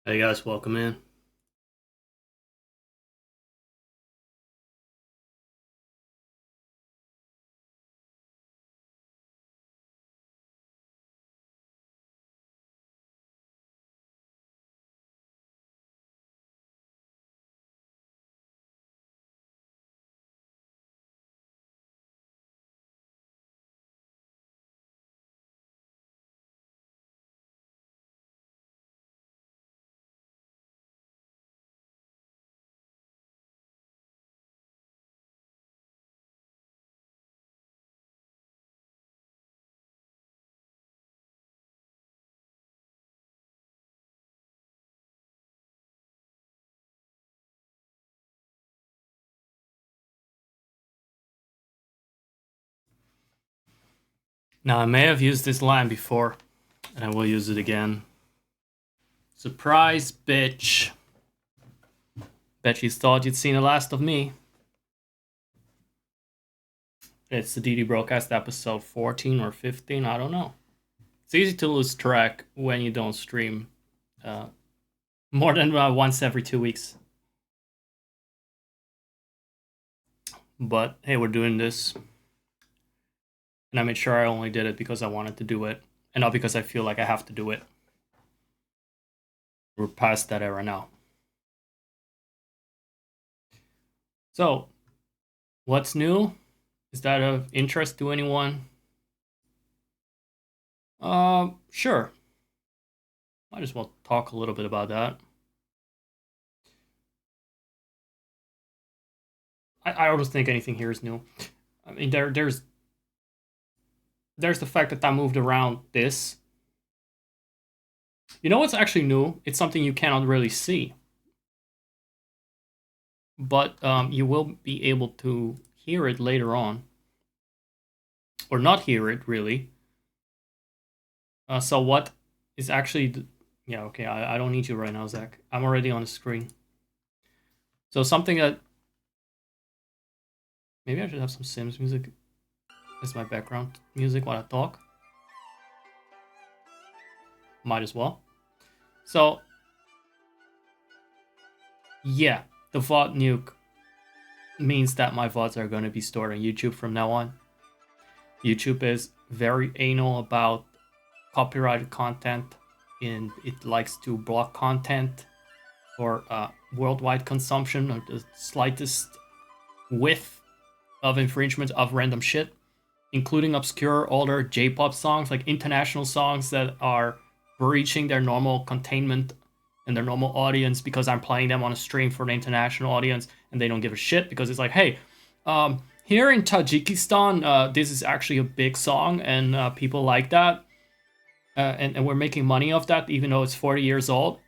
Hey guys, welcome in. Now, I may have used this line before, and I will use it again. Surprise, bitch. Bet you thought you'd seen the last of me. It's the Deity Brocast episode 14 or 15, I don't know. It's easy to lose track when you don't stream more than once every 2 weeks. But hey, we're doing this. And I made sure I only did it because I wanted to do it, and not because I feel like I have to do it. We're past that era now. So, what's new? Is that of interest to anyone? Sure. Might as well talk a little bit about that. I don't think anything here is new. I mean, there's the fact that I moved around this. You know what's actually new? It's something you cannot really see, but you will be able to hear it later on, or not hear it really. So what is actually? Yeah, okay. I don't need you right now, Zach. I'm already on the screen. So something that maybe I should have some Sims music as my background music while I talk. Might as well. So, yeah, the VOD nuke means that my VODs are going to be stored on YouTube from now on. YouTube is very anal about copyrighted content, and it likes to block content for worldwide consumption of the slightest whiff of infringement of random shit, including obscure older J-pop songs, like international songs that are breaching their normal containment and their normal audience because I'm playing them on a stream for an international audience, and they don't give a shit because it's like, hey, here in Tajikistan, this is actually a big song, and people like that, and we're making money off that, even though it's 40 years old,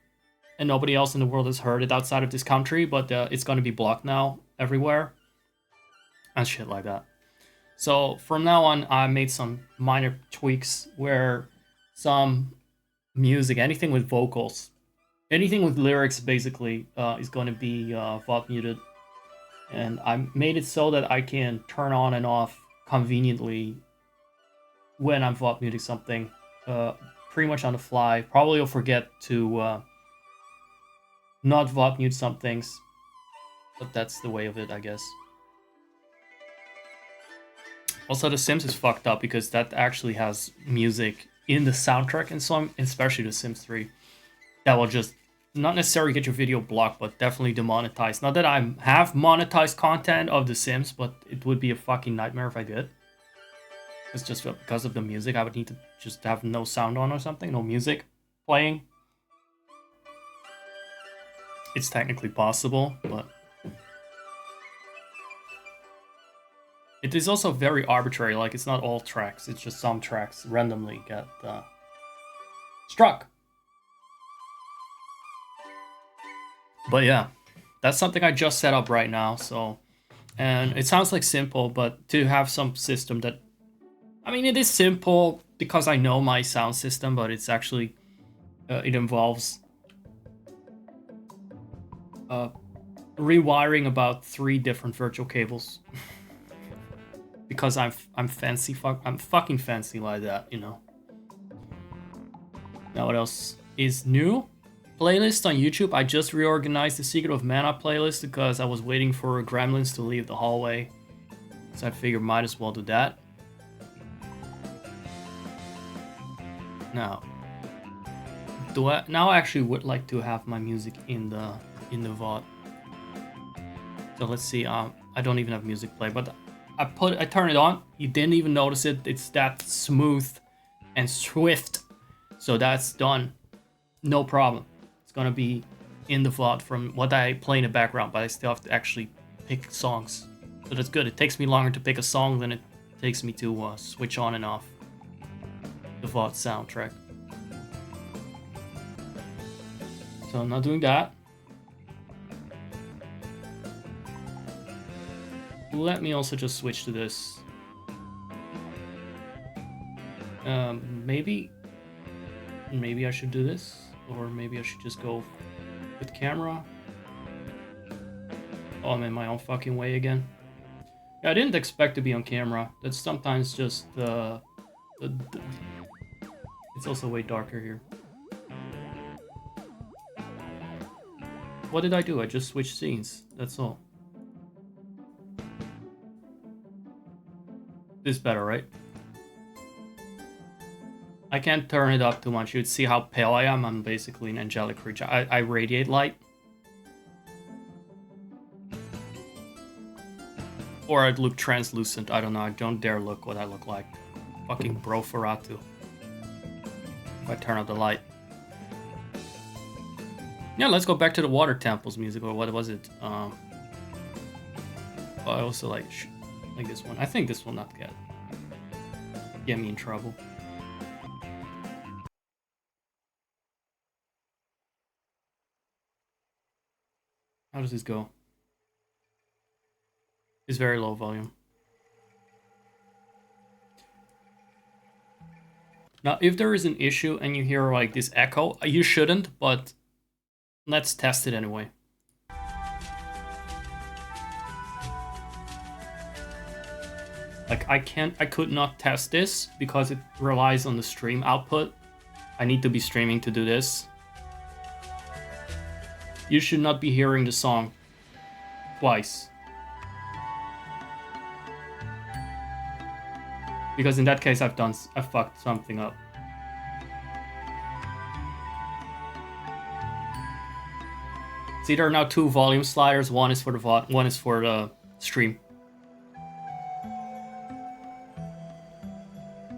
and nobody else in the world has heard it outside of this country, but it's going to be blocked now everywhere, and shit like that. So from now on, I made some minor tweaks where some music, anything with vocals, anything with lyrics, basically, is going to be VOD muted. And I made it so that I can turn on and off conveniently when I'm VOD muting something, pretty much on the fly. Probably will forget to not VOD mute some things, but that's the way of it, I guess. Also, The Sims is fucked up because that actually has music in the soundtrack, and so especially The Sims 3, that will just not necessarily get your video blocked, but definitely demonetized. Not that I have monetized content of The Sims, but it would be a fucking nightmare if I did. It's just because of the music. I would need to just have no sound on or something, no music playing. It's technically possible, but it is also very arbitrary. Like, it's not all tracks. It's just some tracks randomly get struck. But yeah, that's something I just set up right now. So, and it sounds like simple, but to have some system that, I mean, it is simple because I know my sound system, but it's actually, it involves rewiring about 3 different virtual cables. Because I'm fancy, I'm fucking fancy like that, you know. Now what else is new? playlist on YouTube, I just reorganized the Secret of Mana playlist because I was waiting for gremlins to leave the hallway. So I figured might as well do that. Now, now I actually would like to have my music in the VOD. So let's see. I don't even have music play, but I turn it on. You didn't even notice it. It's that smooth and swift. So that's done. No problem. It's gonna be in the VOD from what I play in the background, but I still have to actually pick songs. So that's good. It takes me longer to pick a song than it takes me to switch on and off the VOD soundtrack. So I'm not doing that. Let me also just switch to this. Maybe I should do this, or maybe I should just go with camera. Oh, I'm in my own fucking way again. Yeah, I didn't expect to be on camera. That's sometimes just it's also way darker here. What did I do? I just switched scenes. That's all. This is better, right? I can't turn it up too much. You'd see how pale I am. I'm basically an angelic creature. I radiate light. Or I'd look translucent. I don't know. I don't dare look what I look like. Fucking bro Ferratu. If I turn up the light. Yeah, let's go back to the Water Temples music. Or what was it? I also like this one. I think this will not get me in trouble. How does this go? It's very low volume. Now, if there is an issue and you hear like this echo, you shouldn't, but let's test it anyway. Like I could not test this because it relies on the stream output. I need to be streaming to do this. You should not be hearing the song twice. Because in that case I fucked something up. See, there are now two volume sliders. One is for the VOD, one is for the stream.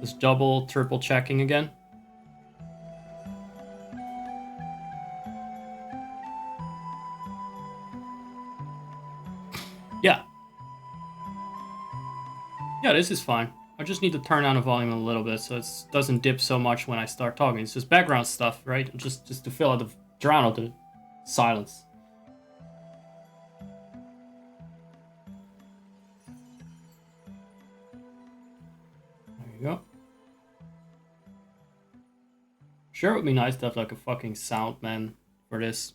Just double, triple checking again. Yeah. Yeah, this is fine. I just need to turn down the volume a little bit so it doesn't dip so much when I start talking. It's just background stuff, right? Just to drown out the silence. There you go. Sure, it would be nice to have like a fucking sound man for this.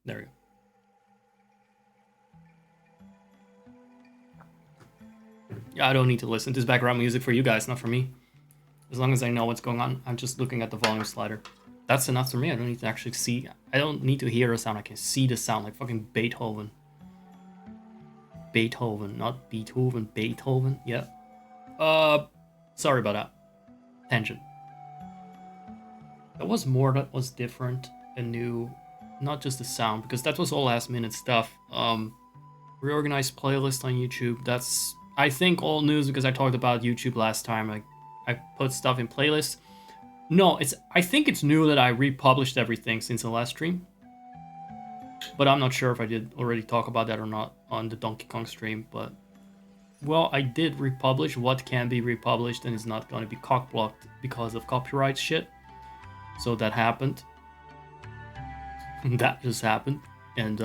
There you go. Yeah, I don't need to listen to this background music for you guys, not for me. As long as I know what's going on, I'm just looking at the volume slider. That's enough for me. I don't need to actually see. I don't need to hear a sound. I can see the sound like fucking Beethoven. Beethoven, not Beethoven. Beethoven. Yeah. Sorry about that. Tangent. There was more that was different and new. Not just the sound, because that was all last minute stuff. Reorganized playlist on YouTube. That's, I think, all news because I talked about YouTube last time. I put stuff in playlists. No, I think it's new that I republished everything since the last stream. But I'm not sure if I did already talk about that or not on the Donkey Kong stream. But, well, I did republish what can be republished and is not going to be cock-blocked because of copyright shit. So that happened. That just happened. And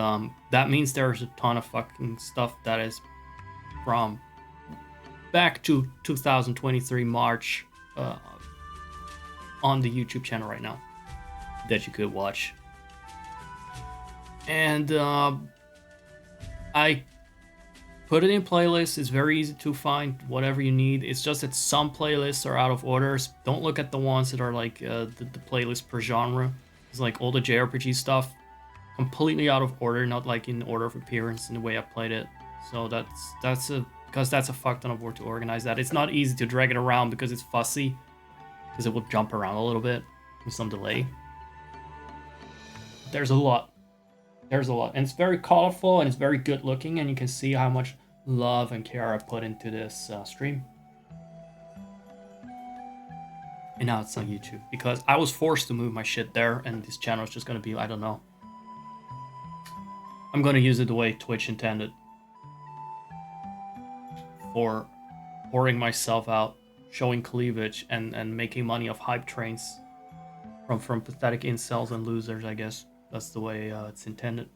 that means there's a ton of fucking stuff that is from back to 2023 March on the YouTube channel right now that you could watch. And I put it in playlists. It's very easy to find whatever you need. It's just that some playlists are out of order. Don't look at the ones that are like the playlist per genre. It's like all the JRPG stuff, completely out of order, not like in order of appearance in the way I played it. So that's a fuck ton of work to organize that. It's not easy to drag it around because it's fussy, because it will jump around a little bit with some delay. There's a lot. There's a lot, and it's very colorful and it's very good looking, and you can see how much love and care I put into this stream. And now it's on YouTube because I was forced to move my shit there, and this channel is just gonna be, I don't know. I'm gonna use it the way Twitch intended, for pouring myself out, showing cleavage, and making money off hype trains from pathetic incels and losers, I guess. That's the way it's intended.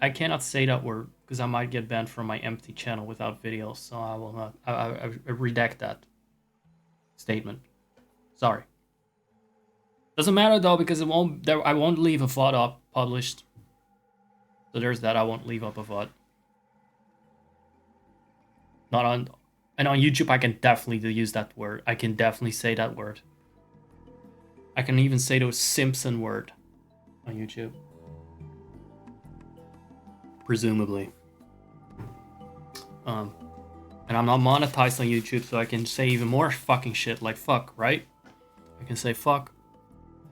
I cannot say that word because I might get banned from my empty channel without videos, so I will not. I redact that statement. Sorry. Doesn't matter though, because I won't leave a VOD up published. So there's that. I won't leave up a VOD. Not on, and on YouTube I can definitely use that word. I can definitely say that word. I can even say the Simpson word on YouTube. Presumably. And I'm not monetized on YouTube, so I can say even more fucking shit like fuck, right? I can say fuck.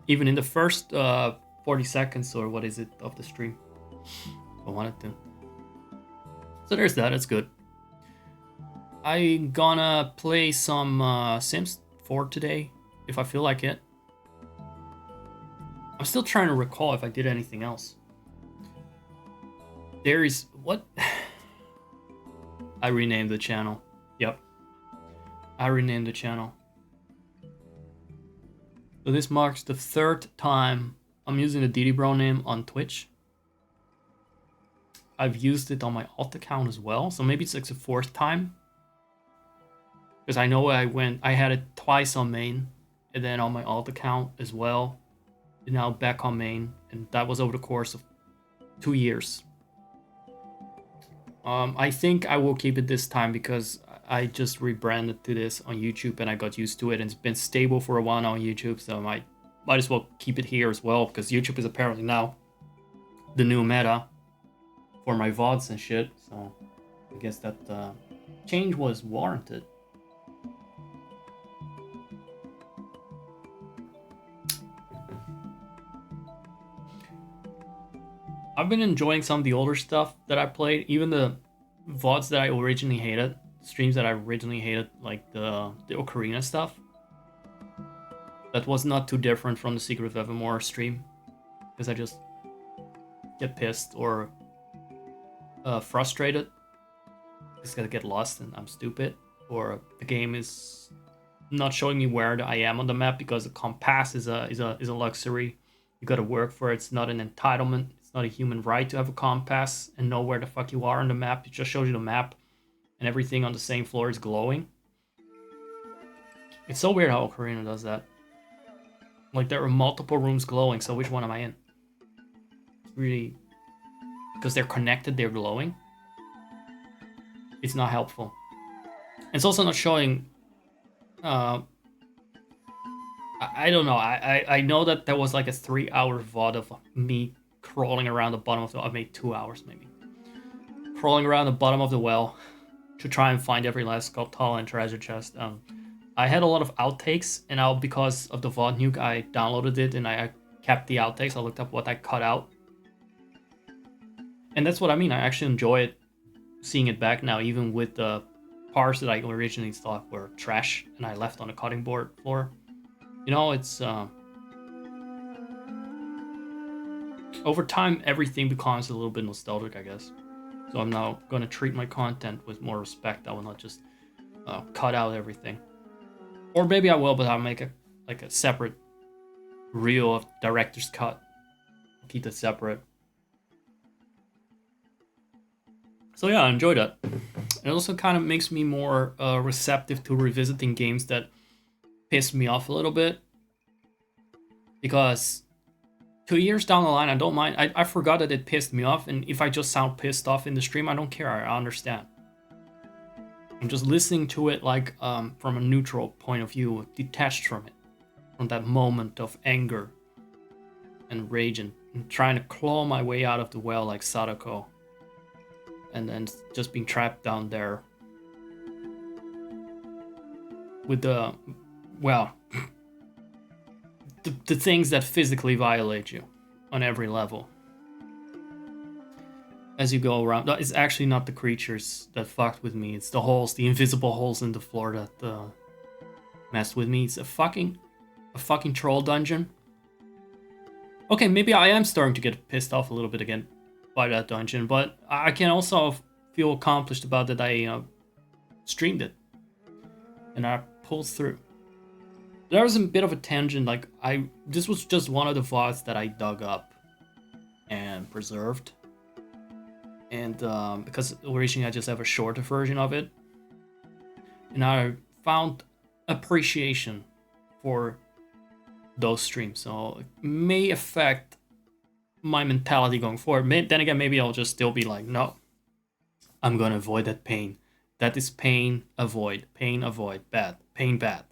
Even in the first 40 seconds, or what is it, of the stream. If I wanted to. So there's that, it's good. I'm gonna play some Sims 4 today, if I feel like it. I'm still trying to recall if I did anything else. There is... what? I renamed the channel. Yep. I renamed the channel. So this marks the 3rd time I'm using the Deity Bro name on Twitch. I've used it on my alt account as well, so maybe it's like the 4th time. Because I know I had it twice on main, and then on my alt account as well. And now back on main, and that was over the course of 2 years. I think I will keep it this time because I just rebranded to this on YouTube and I got used to it, and it's been stable for a while now on YouTube, so I might as well keep it here as well, because YouTube is apparently now the new meta for my VODs and shit, so I guess that change was warranted. I've been enjoying some of the older stuff that I played, even the VODs that I originally hated, streams that I originally hated, like the Ocarina stuff. That was not too different from the Secret of Evermore stream, because I just get pissed or frustrated. Just gotta get lost and I'm stupid, or the game is not showing me where I am on the map because the compass is a luxury. You gotta work for it. It's not an entitlement. Not a human right to have a compass and know where the fuck you are on the map. It just shows you the map and everything on the same floor is glowing. It's so weird how Ocarina does that. Like, there are multiple rooms glowing, so which one am I in? It's really... because they're connected, they're glowing. It's not helpful. It's also not showing... I don't know. I know that there was like a 3-hour VOD of me crawling around the bottom of the... I made 2 hours maybe. Crawling around the bottom of the well to try and find every last Skull and treasure chest. I had a lot of outtakes, and now because of the VOD nuke, I downloaded it and I kept the outtakes. I looked up what I cut out. And that's what I mean. I actually enjoy it, seeing it back now, even with the parts that I originally thought were trash and I left on the cutting board floor. You know, it's... over time, everything becomes a little bit nostalgic, I guess. So I'm now going to treat my content with more respect. I will not just cut out everything. Or maybe I will, but I'll make a separate reel of director's cut. I'll keep that separate. So yeah, I enjoyed that. It also kind of makes me more receptive to revisiting games that piss me off a little bit. Because 2 years down the line, I don't mind. I forgot that it pissed me off, and if I just sound pissed off in the stream, I don't care. I understand. I'm just listening to it like from a neutral point of view, detached from it, from that moment of anger and rage, and trying to claw my way out of the well like Sadako, and then just being trapped down there with the, well, the things that physically violate you on every level. As you go around, it's actually not the creatures that fucked with me. It's the holes, the invisible holes in the floor that messed with me. It's a fucking troll dungeon. Okay, maybe I am starting to get pissed off a little bit again by that dungeon, but I can also feel accomplished about that I streamed it and I pulled through. There was a bit of a tangent, like this was just one of the VODs that I dug up and preserved. And because originally I just have a shorter version of it, and I found appreciation for those streams, so it may affect my mentality going forward. Then again, maybe I'll just still be like, no, I'm gonna avoid that pain. That is pain, avoid, bad, pain, bad.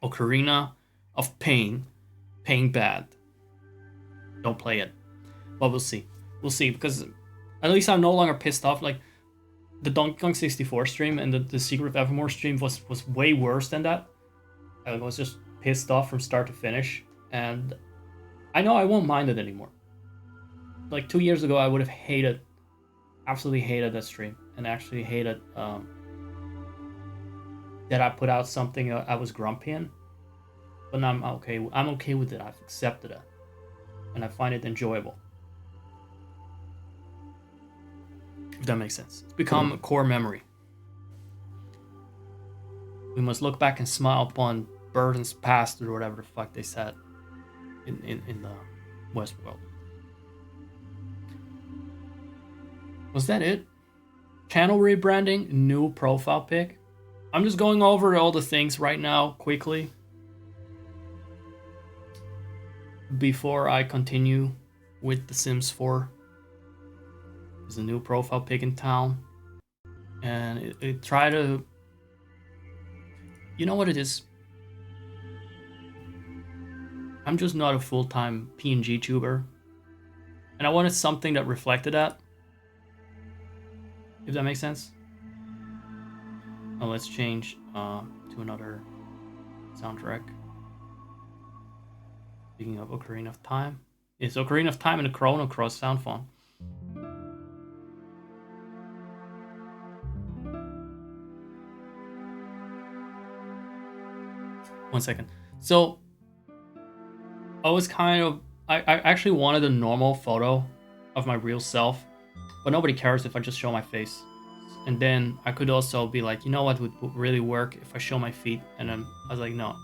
Ocarina of Pain, pain, bad. Don't play it. But we'll see. We'll see, because at least I'm no longer pissed off. Like, the Donkey Kong 64 stream and the Secret of Evermore stream was way worse than that. I was just pissed off from start to finish, and I know I won't mind it anymore. Like 2 years ago, I would have absolutely hated that stream, and actually hated that I put out something I was grumpy in. But now I'm okay. I'm okay with it. I've accepted it, and I find it enjoyable. If that makes sense. It's become a core memory. We must look back and smile upon burdens past, or whatever the fuck they said in the Westworld. Was that it? Channel rebranding, new profile pic. I'm just going over all the things right now quickly before I continue with The Sims 4. There's a new profile pic in town, and it try to, you know what it is? I'm just not a full-time PNG tuber, and I wanted something that reflected that, if that makes sense. Oh, let's change to another soundtrack. Speaking of Ocarina of Time, it's Ocarina of Time and the Chrono Cross sound font. One second. So I was I actually wanted a normal photo of my real self, but nobody cares if I just show my face. And then I could also be like, you know what would really work if I show my feet? And then I was like, no,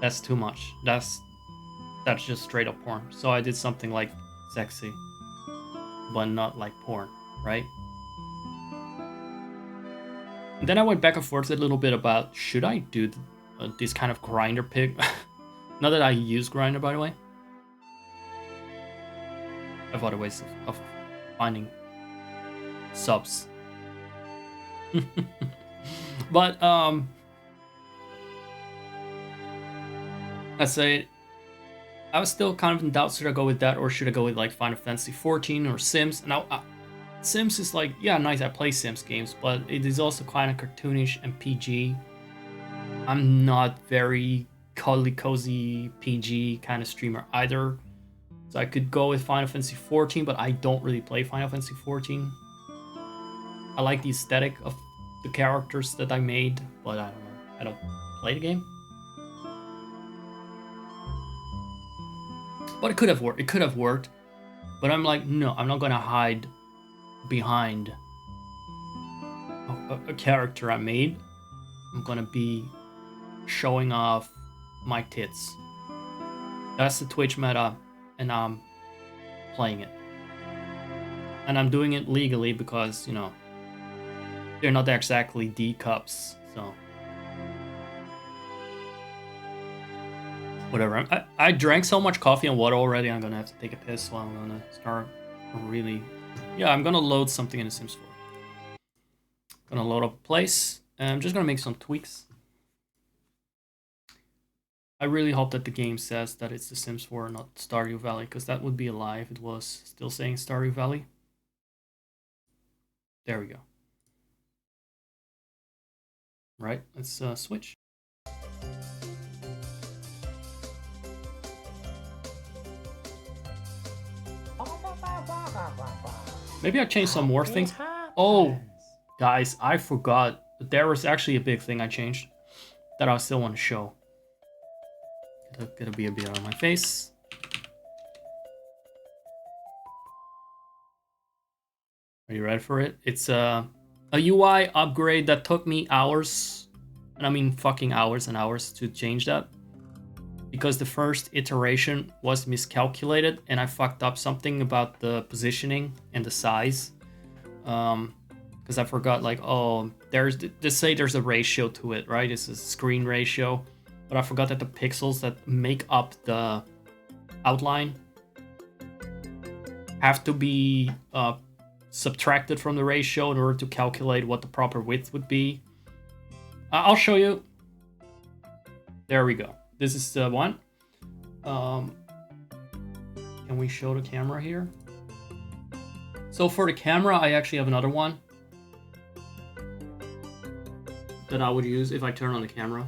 that's too much. That's just straight up porn. So I did something like sexy, but not like porn, right? And then I went back and forth a little bit about, should I do this kind of grinder pic? Not that I use Grinder, by the way. I have other ways of finding subs. But let's say I was still kind of in doubt, should I go with that or should I go with like Final Fantasy 14 or Sims? Now Sims is like, yeah, nice, I play Sims games, but it is also kind of cartoonish and PG. I'm not very cuddly cozy PG kind of streamer either. So I could go with Final Fantasy 14, but I don't really play Final Fantasy 14. I like the aesthetic of the characters that I made, but I don't know. I don't play the game. But it could have worked. It could have worked. But I'm like, no, I'm not gonna hide behind a character I made. I'm gonna be showing off my tits. That's the Twitch meta, and I'm playing it. And I'm doing it legally because, you know, they're not exactly D cups, so. Whatever. I drank so much coffee and water already. I'm gonna have to take a piss while I'm gonna start really. Yeah, I'm gonna load something in The Sims 4. Gonna load up a place. And I'm just gonna make some tweaks. I really hope that the game says that it's The Sims 4, not Stardew Valley, because that would be a lie if it was still saying Stardew Valley. There we go. Right, let's switch. Maybe I changed some more things. Oh, guys, I forgot. There was actually a big thing I changed that I still want to show. Gonna be a bit on my face. Are you ready for it? It's a UI upgrade that took me hours, and I mean fucking hours and hours to change that. Because the first iteration was miscalculated and I fucked up something about the positioning and the size. Because I forgot, like, oh, just say there's a ratio to it, right? It's a screen ratio. But I forgot that the pixels that make up the outline have to be subtracted from the ratio in order to calculate what the proper width would be. I'll show you. There we go. This is the one. Can we show the camera here? So for the camera, I actually have another one that I would use if I turn on the camera.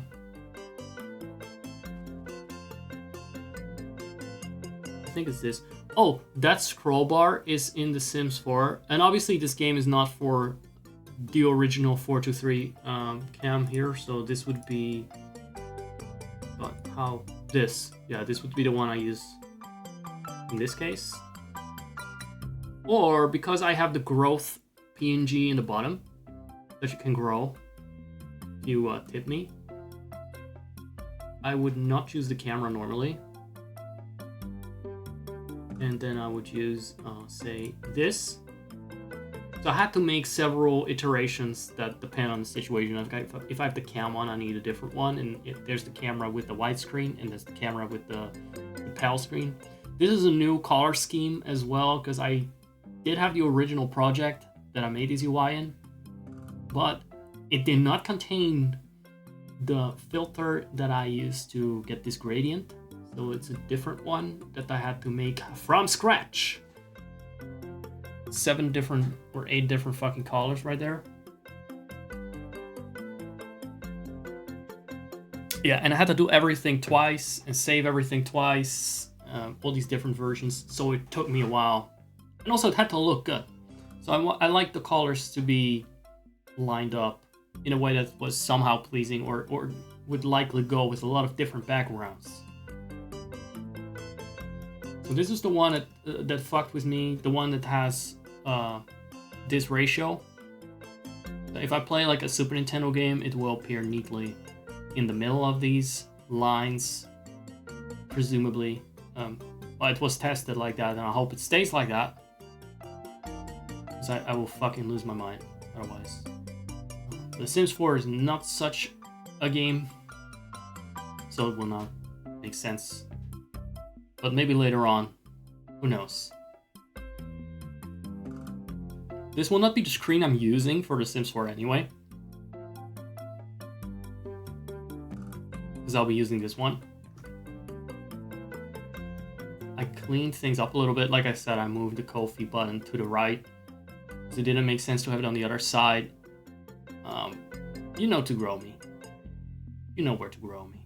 I think it's this. Oh, that scroll bar is in The Sims 4. And obviously this game is not for the original 423 cam here. So this would be... how this would be the one I use in this case, or because I have the growth PNG in the bottom that you can grow if you tip me, I would not use the camera normally, and then I would use say this. So I had to make several iterations that depend on the situation. If I have the cam on, I need a different one. And there's the camera with the widescreen, and there's the camera with the PAL screen. This is a new color scheme as well, because I did have the original project that I made this UI in, but it did not contain the filter that I used to get this gradient. So it's a different one that I had to make from scratch. 7 different or 8 different fucking colors right there. Yeah, and I had to do everything twice and save everything twice, all these different versions, so it took me a while. And also it had to look good. So I like the colors to be lined up in a way that was somehow pleasing, or would likely go with a lot of different backgrounds. So this is the one that fucked with me, the one that has this ratio. If I play like a Super Nintendo game, it will appear neatly in the middle of these lines, presumably. But it was tested like that, and I hope it stays like that, because I will fucking lose my mind otherwise. The Sims 4 is not such a game, so it will not make sense. But maybe later on, who knows? This will not be the screen I'm using for The Sims 4 anyway, because I'll be using this one. I cleaned things up a little bit. Like I said, I moved the Ko-fi button to the right, because it didn't make sense to have it on the other side. You know to grow me. You know where to grow me.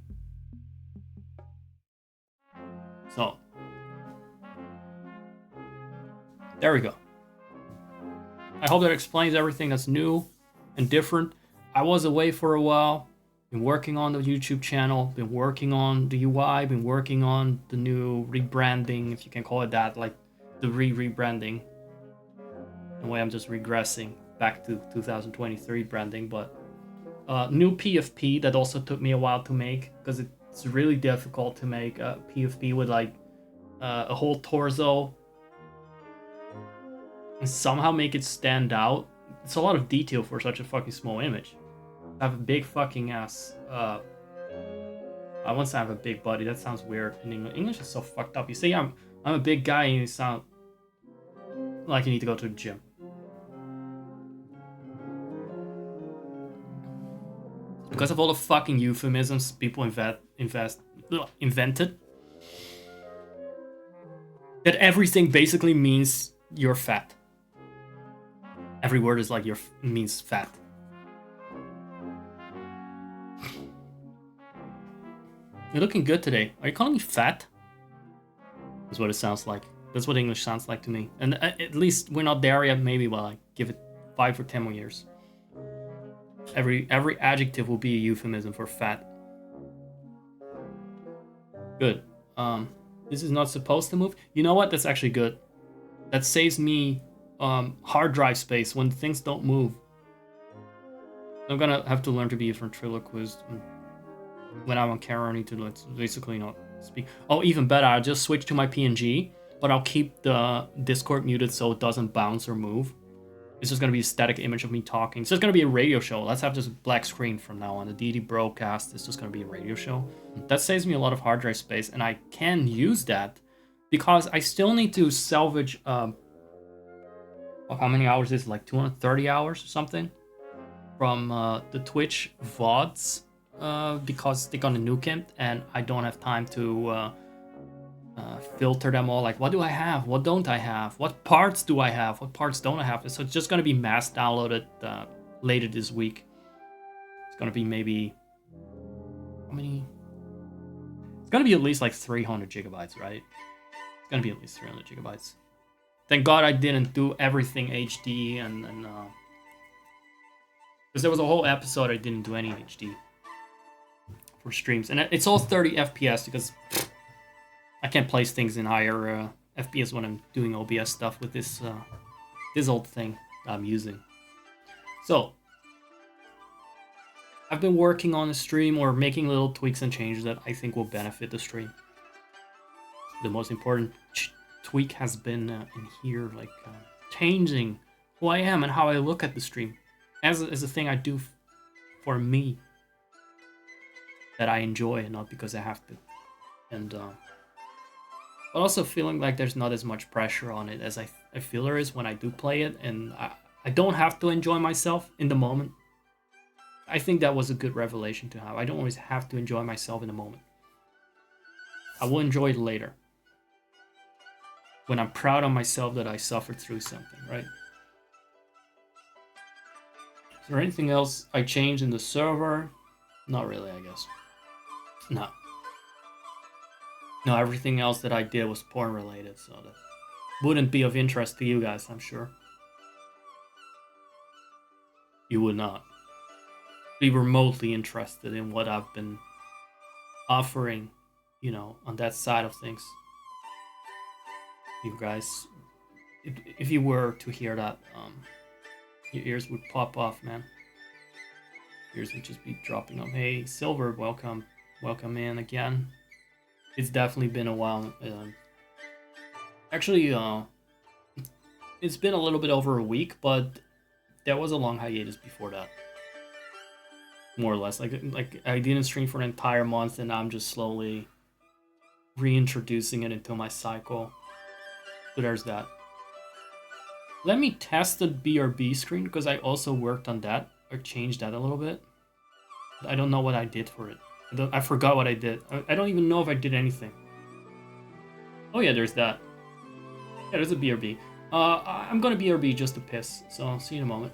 So, there we go. I hope that explains everything that's new and different. I was away for a while, been working on the YouTube channel, been working on the UI, been working on the new rebranding, if you can call it that, like the rebranding. In a way, I'm just regressing back to 2023 branding, but new PFP that also took me a while to make, because it's really difficult to make a PFP with like a whole torso and somehow make it stand out. It's a lot of detail for such a fucking small image. I have a big fucking ass I once have a big body. That sounds weird in English. English is so fucked up. You say I'm a big guy and you sound like you need to go to the gym. Because of all the fucking euphemisms people invented, that everything basically means you're fat. Every word is like means fat. You're looking good today. Are you calling me fat? That's what it sounds like. That's what English sounds like to me. And at least we're not there yet. Maybe, well, I give it 5 or 10 more years. Every adjective will be a euphemism for fat. Good. This is not supposed to move. You know what? That's actually good. That saves me hard drive space when things don't move. I'm gonna have to learn to be a ventriloquist. When I'm on camera, I need to basically not speak. Oh, even better, I'll just switch to my PNG, but I'll keep the Discord muted so it doesn't bounce or move. It's just going to be a static image of me talking. It's just going to be a radio show. Let's have just a black screen from now on. The Deity Brocast is just going to be a radio show. That saves me a lot of hard drive space, and I can use that because I still need to salvage... how many hours is it? Like 230 hours or something? From the Twitch VODs because they're going to nuke it, and I don't have time to... filter them all, like what do I have, what don't I have, what parts do I have, what parts don't I have. So it's just going to be mass downloaded later this week. It's going to be maybe how many? It's going to be at least like 300 gigabytes, right? It's going to be at least 300 gigabytes. Thank God I didn't do everything HD and because there was a whole episode I didn't do any HD for streams, and it's all 30 FPS because I can't place things in higher FPS when I'm doing OBS stuff with this old thing I'm using. So, I've been working on the stream or making little tweaks and changes that I think will benefit the stream. The most important tweak has been in here, like changing who I am and how I look at the stream as a thing I do for me that I enjoy and not because I have to. And but also feeling like there's not as much pressure on it as I feel there is when I do play it, and I don't have to enjoy myself in the moment. I think that was a good revelation to have. I don't always have to enjoy myself in the moment. I will enjoy it later. When I'm proud of myself that I suffered through something, right? Is there anything else I changed in the server? Not really, I guess. No. No, everything else that I did was porn related, so that wouldn't be of interest to you guys, I'm sure. You would not be remotely interested in what I've been offering, you know, on that side of things. You guys, if you were to hear that, your ears would pop off, man. Ears would just be dropping up. Hey, Silver, welcome in again. It's definitely been a while. Actually, it's been a little bit over a week, but there was a long hiatus before that. More or less. Like I didn't stream for an entire month, and I'm just slowly reintroducing it into my cycle. So there's that. Let me test the BRB screen, because I also worked on that, or changed that a little bit. I don't know what I did for it. I forgot what I did. I don't even know if I did anything. Oh yeah, there's that. Yeah, there's a BRB. I'm gonna BRB just to piss, so I'll see you in a moment.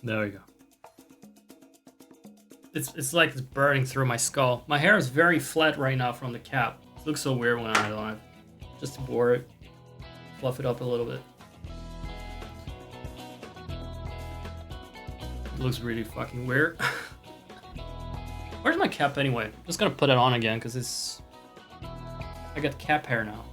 There we go. It's like it's burning through my skull. My hair is very flat right now from the cap. It looks so weird when I don't have. Just to bore it. Fluff it up a little bit. It looks really fucking weird. Where's my cap anyway? I'm just gonna put it on again because it's... I got cap hair now.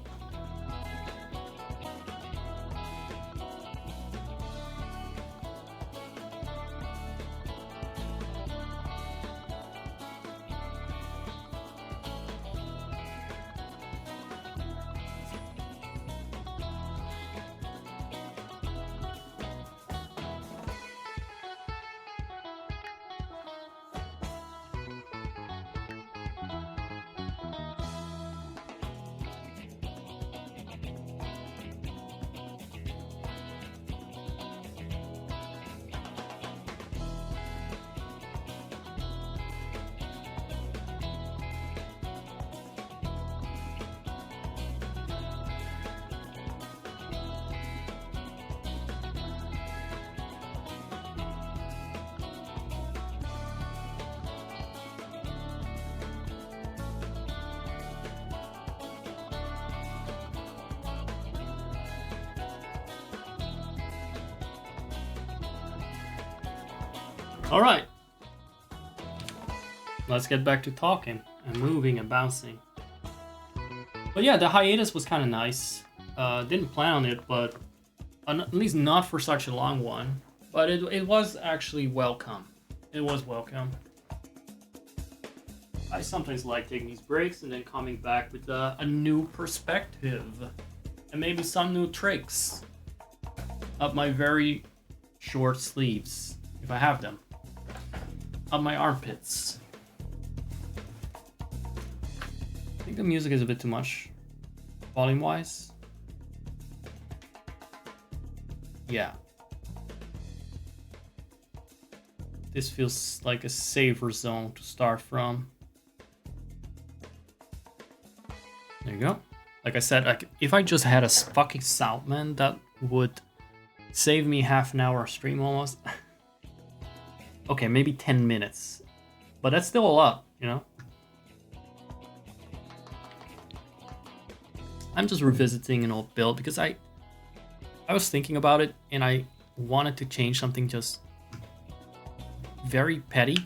All right, let's get back to talking and moving and bouncing. But yeah, the hiatus was kind of nice. Didn't plan on it, but at least not for such a long one. But it was actually welcome. It was welcome. I sometimes like taking these breaks and then coming back with a new perspective and maybe some new tricks up my very short sleeves, if I have them. Up my armpits. I think the music is a bit too much, volume-wise. Yeah. This feels like a safer zone to start from. There you go. Like I said, like if I just had a fucking sound man, that would save me half an hour stream almost. Okay, maybe 10 minutes. But that's still a lot, you know? I'm just revisiting an old build because I was thinking about it and I wanted to change something just very petty.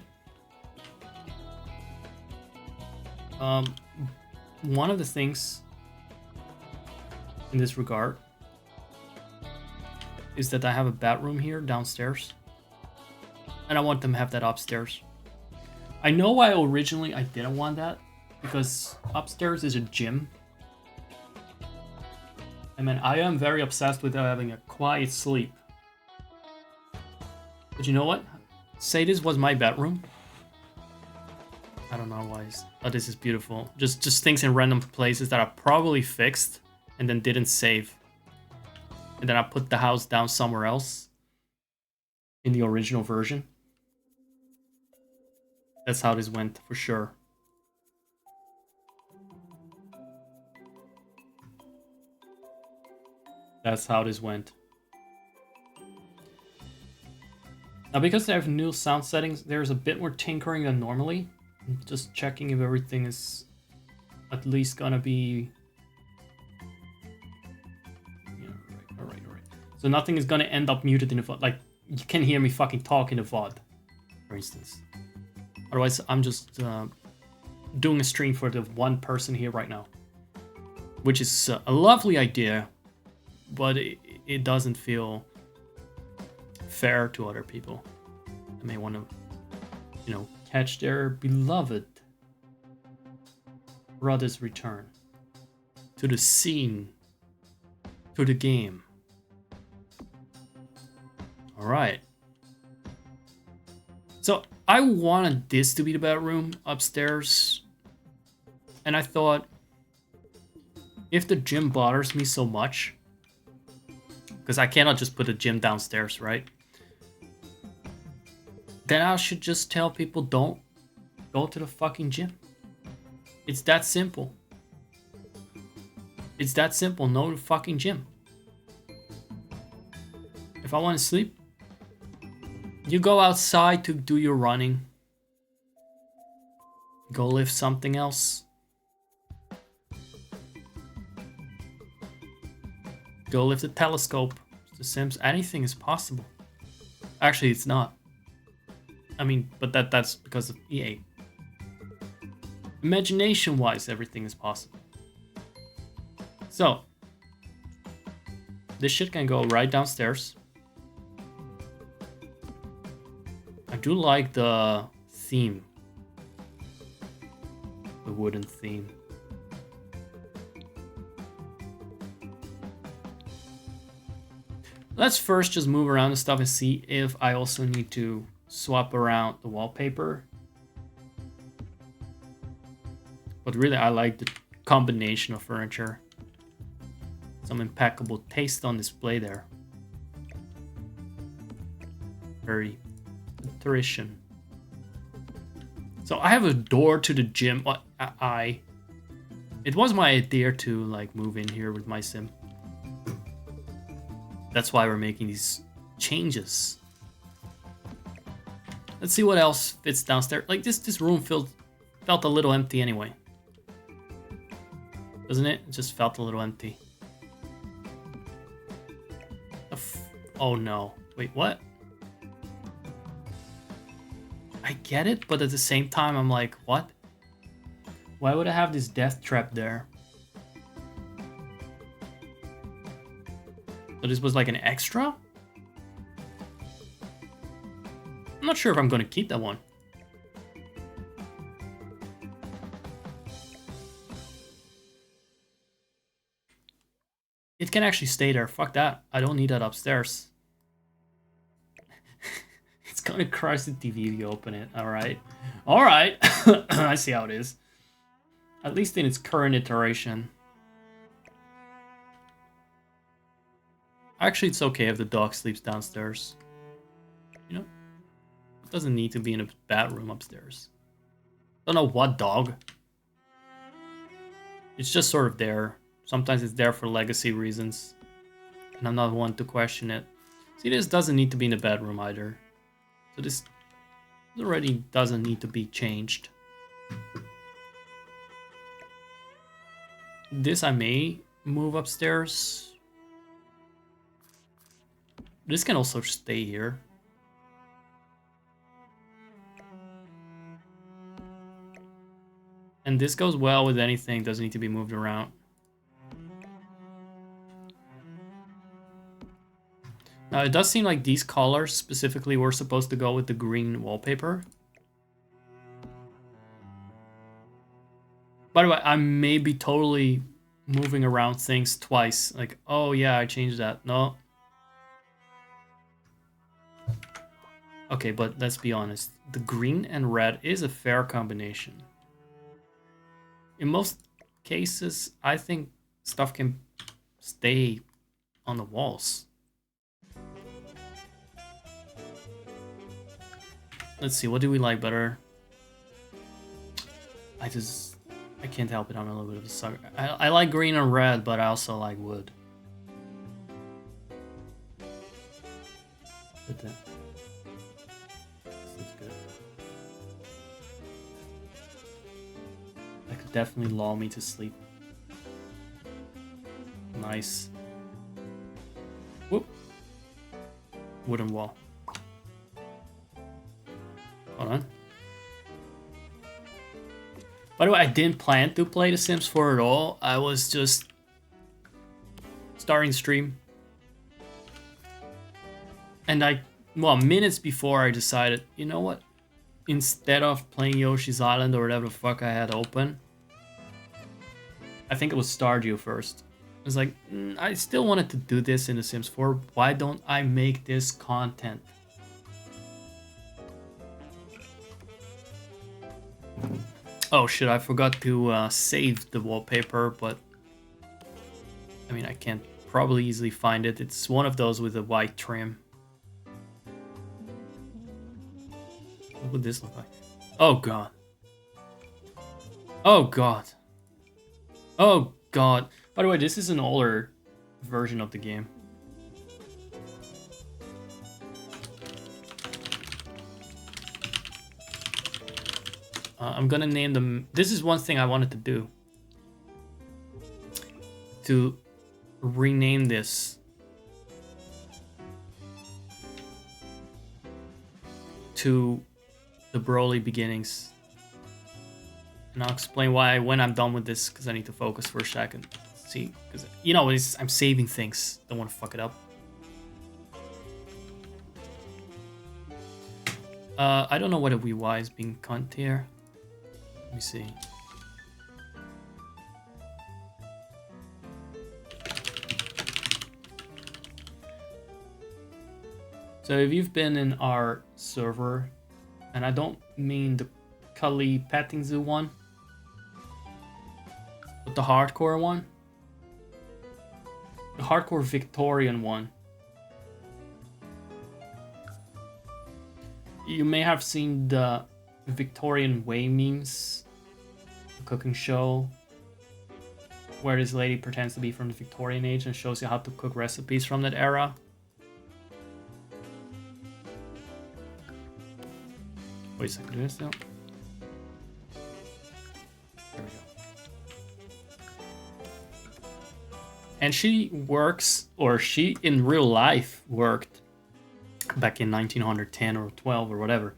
One of the things in this regard is that I have a bathroom here downstairs. And I want them to have that upstairs. I know why originally I didn't want that. Because upstairs is a gym. I mean, I am very obsessed with having a quiet sleep. But you know what? Say this was my bedroom. I don't know why. Oh, this is beautiful. Just things in random places that I probably fixed and then didn't save. And then I put the house down somewhere else in the original version. That's how this went, for sure. That's how this went. Now, because they have new sound settings, there's a bit more tinkering than normally. I'm just checking if everything is at least gonna be... Yeah, alright. So nothing is gonna end up muted in the VOD. Like, you can hear me fucking talk in the VOD, for instance. Otherwise, I'm just doing a stream for the one person here right now. Which is a lovely idea, but it doesn't feel fair to other people. I may want to, you know, catch their beloved brother's return to the scene, to the game. Alright. So, I wanted this to be the bedroom upstairs. And I thought, if the gym bothers me so much, because I cannot just put a gym downstairs, right? Then I should just tell people don't go to the fucking gym. It's that simple. It's that simple. No fucking gym. If I want to sleep, You go outside to do your running. Go lift something else. Go lift a telescope. The Sims, anything is possible. Actually, it's not. I mean, but that's because of EA. Imagination-wise, everything is possible. So, this shit can go right downstairs. I do like the theme. The wooden theme. Let's first just move around the stuff and see if I also need to swap around the wallpaper. But really, I like the combination of furniture. Some impeccable taste on display there. Very tradition. So I have a door to the gym. It was my idea to like move in here with my sim. That's why we're making these changes. Let's see what else fits downstairs. Like this room felt a little empty anyway. Doesn't it? It just felt a little empty. Oh no. Wait, what? I get it, but at the same time I'm like, what? Why would I have this death trap there? So this was like an extra? I'm not sure if I'm gonna keep that one. It can actually stay there. Fuck that. I don't need that upstairs. It's gonna crush the TV if you open it. Alright. Alright. I see how it is. At least in its current iteration. Actually, it's okay if the dog sleeps downstairs. You know? It doesn't need to be in a bedroom upstairs. Don't know what dog. It's just sort of there. Sometimes it's there for legacy reasons. And I'm not one to question it. See, this doesn't need to be in the bedroom either. So this already doesn't need to be changed. This I may move upstairs. This can also stay here. And this goes well with anything, doesn't need to be moved around. Now it does seem like these colors specifically were supposed to go with the green wallpaper. By the way, I may be totally moving around things twice. Like, oh yeah, I changed that. No. Okay, but let's be honest. The green and red is a fair combination. In most cases, I think stuff can stay on the walls. Let's see, what do we like better? I can't help it, I'm a little bit of a sucker. I like green and red, but I also like wood. But this looks good. That could definitely lull me to sleep. Nice. Whoop. Wooden wall. Hold on. By the way, I didn't plan to play The Sims 4 at all. I was just starting the stream. And minutes before I decided, you know what? Instead of playing Yoshi's Island or whatever the fuck I had open, I think it was Stardew first. I was like, I still wanted to do this in The Sims 4. Why don't I make this content? Oh shit, I forgot to save the wallpaper, but I mean, I can probably easily find it. It's one of those with a white trim. What would this look like? Oh god. Oh god. Oh god. By the way, this is an older version of the game. I'm gonna name them. This is one thing I wanted to do. To rename this to the Broly Beginnings. And I'll explain why when I'm done with this, because I need to focus for a second. See, because you know, I'm saving things. Don't want to fuck it up. I don't know whether WY is being cunt here. Let me see. So if you've been in our server, and I don't mean the Cully Petting Zoo one, but the hardcore one, the hardcore Victorian one, you may have seen the Victorian Way memes, the cooking show, where this lady pretends to be from the Victorian age and shows you how to cook recipes from that era. Wait a second, do this now. There we go. And she works, or she in real life worked back in 1910 or 12 or whatever,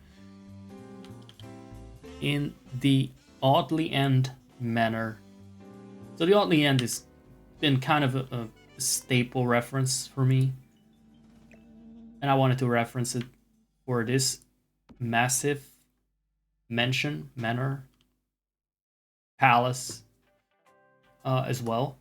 in the Oddly End manor. So the Oddly End has been kind of a staple reference for me, and I wanted to reference it for this massive manor, palace as well.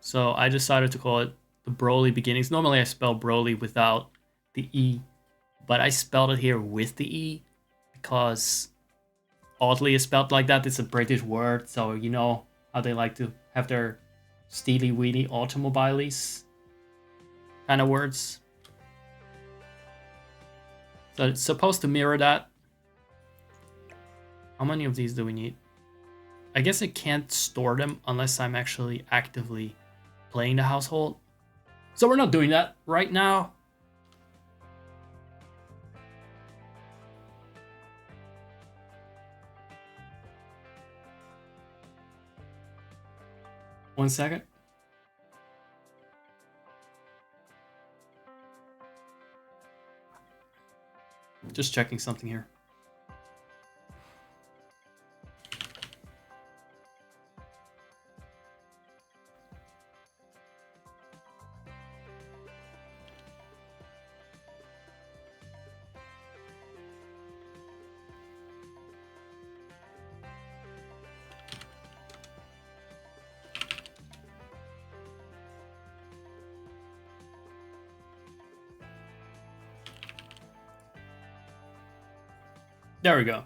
So I decided to call it the Broly Beginnings. Normally I spell Broly without the E, but I spelled it here with the E because Oddly is spelled like that. It's a British word, so you know how they like to have their steely weedy automobiles kind of words. So it's supposed to mirror that. How many of these do we need? I guess I can't store them unless I'm actually actively playing the household. So we're not doing that right now. One second. Just checking something here. There we go.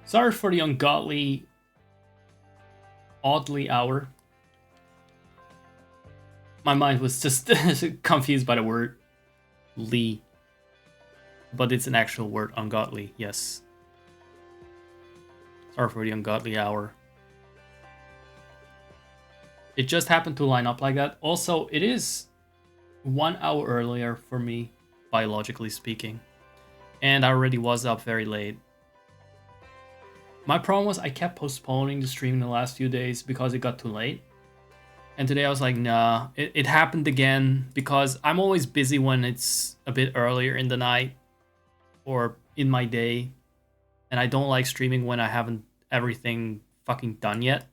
Sorry for the ungodly, oddly hour. My mind was just confused by the word Lee. But it's an actual word, ungodly, yes. Sorry for the ungodly hour. It just happened to line up like that. Also, it is 1 hour earlier for me, biologically speaking. And I already was up very late. My problem was I kept postponing the stream the last few days because it got too late. And today I was like, nah, it happened again because I'm always busy when it's a bit earlier in the night or in my day. And I don't like streaming when I haven't everything fucking done yet.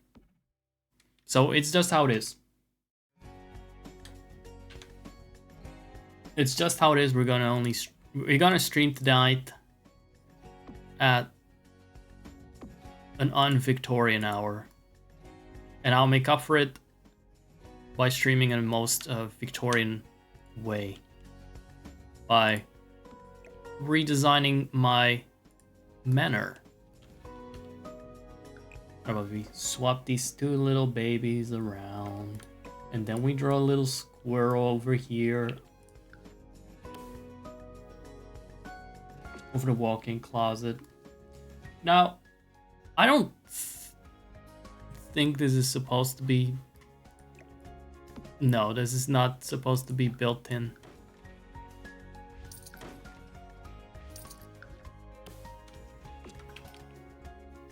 So it's just how it is. It's just how it is. We're gonna stream tonight at an un-Victorian hour. And I'll make up for it by streaming in the most Victorian way. By redesigning my manor. How about we swap these two little babies around. And then we draw a little squirrel over here. Over the walk-in closet. Now, I don't think this is supposed to be No, this is not supposed to be built in.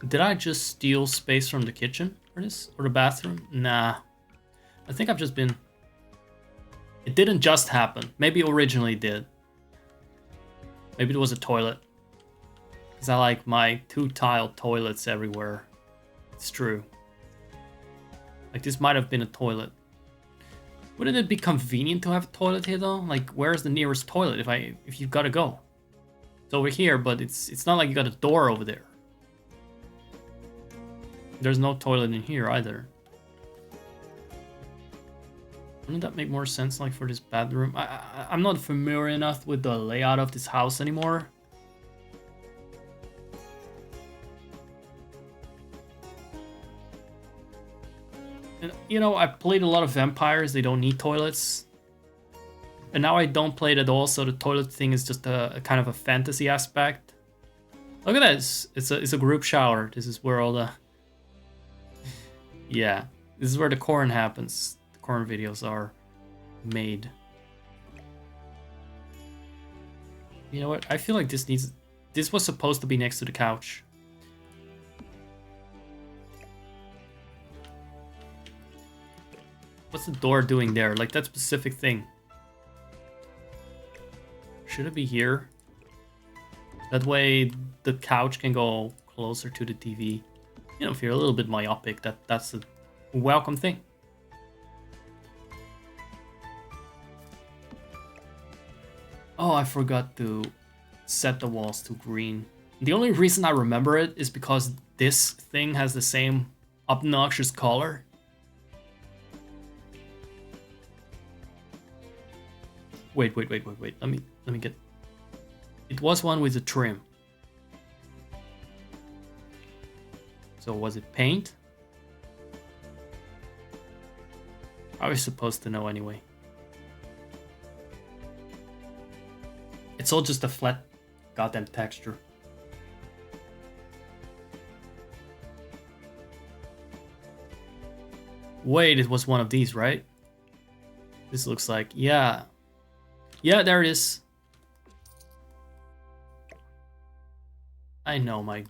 Did I just steal space from the kitchen for this? Or the bathroom? Nah. I think I've just been... It didn't just happen. Maybe it originally did. Maybe it was a toilet. Because I like my 2-tile toilets everywhere. It's true. Like, this might have been a toilet. Wouldn't it be convenient to have a toilet here, though? Like, where's the nearest toilet if you've got to go? It's over here, but it's not like you got a door over there. There's no toilet in here either. Wouldn't that make more sense, like, for this bedroom? I'm not familiar enough with the layout of this house anymore. And, you know, I played a lot of vampires. They don't need toilets. And now I don't play it at all, so the toilet thing is just a kind of a fantasy aspect. Look at this. It's a group shower. This is where all the... Yeah, this is where the corn happens. The corn videos are made. You know what? I feel like this needs... This was supposed to be next to the couch. What's the door doing there? Like, that specific thing. Should it be here? That way the couch can go closer to the TV. You know, if you're a little bit myopic, that's a welcome thing. Oh, I forgot to set the walls to green. The only reason I remember it is because this thing has the same obnoxious color. Wait. Let me get... It was one with a trim. So was it paint? I was supposed to know anyway. It's all just a flat goddamn texture. Wait, it was one of these, right? This looks like... Yeah. Yeah, there it is. I know my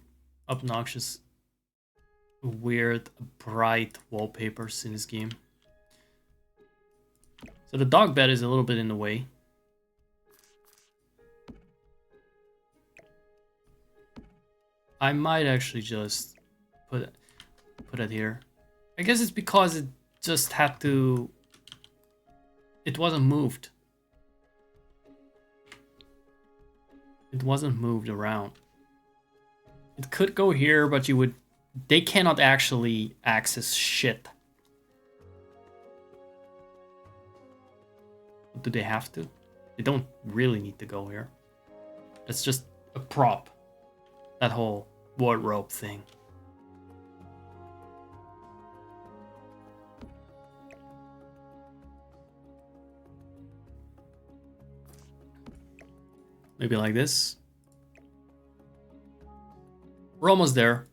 obnoxious, weird, bright wallpapers in this game. So the dog bed is a little bit in the way. I might actually just put it here. I guess it's because it just had to... It wasn't moved. It wasn't moved around. It could go here, but you would... They cannot actually access shit. Do they have to? They don't really need to go here. It's just a prop. That whole wardrobe thing. Maybe like this. We're almost there.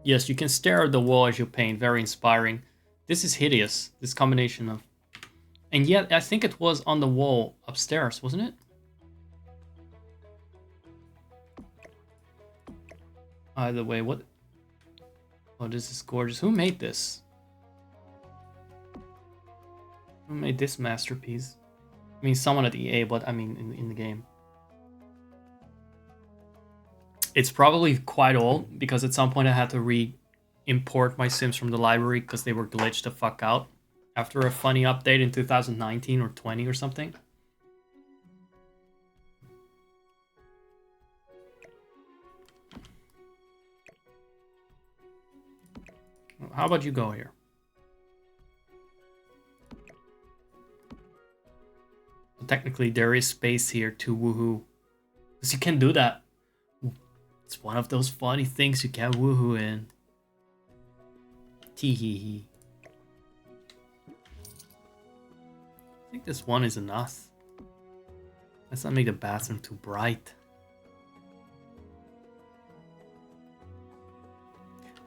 Yes, you can stare at the wall as you paint. Very inspiring. This is hideous. This combination of... And yet, I think it was on the wall upstairs, wasn't it? Either way, what... Oh, this is gorgeous. Who made this? Who made this masterpiece? I mean, someone at EA, but I mean in the game. It's probably quite old, because at some point I had to re-import my Sims from the library because they were glitched the fuck out after a funny update in 2019 or 20 or something. How about you go here? Technically, there is space here to woohoo. Because you can do that. It's one of those funny things you can woohoo in. Tee-hee-hee. I think this one is enough. Let's not make the bathroom too bright.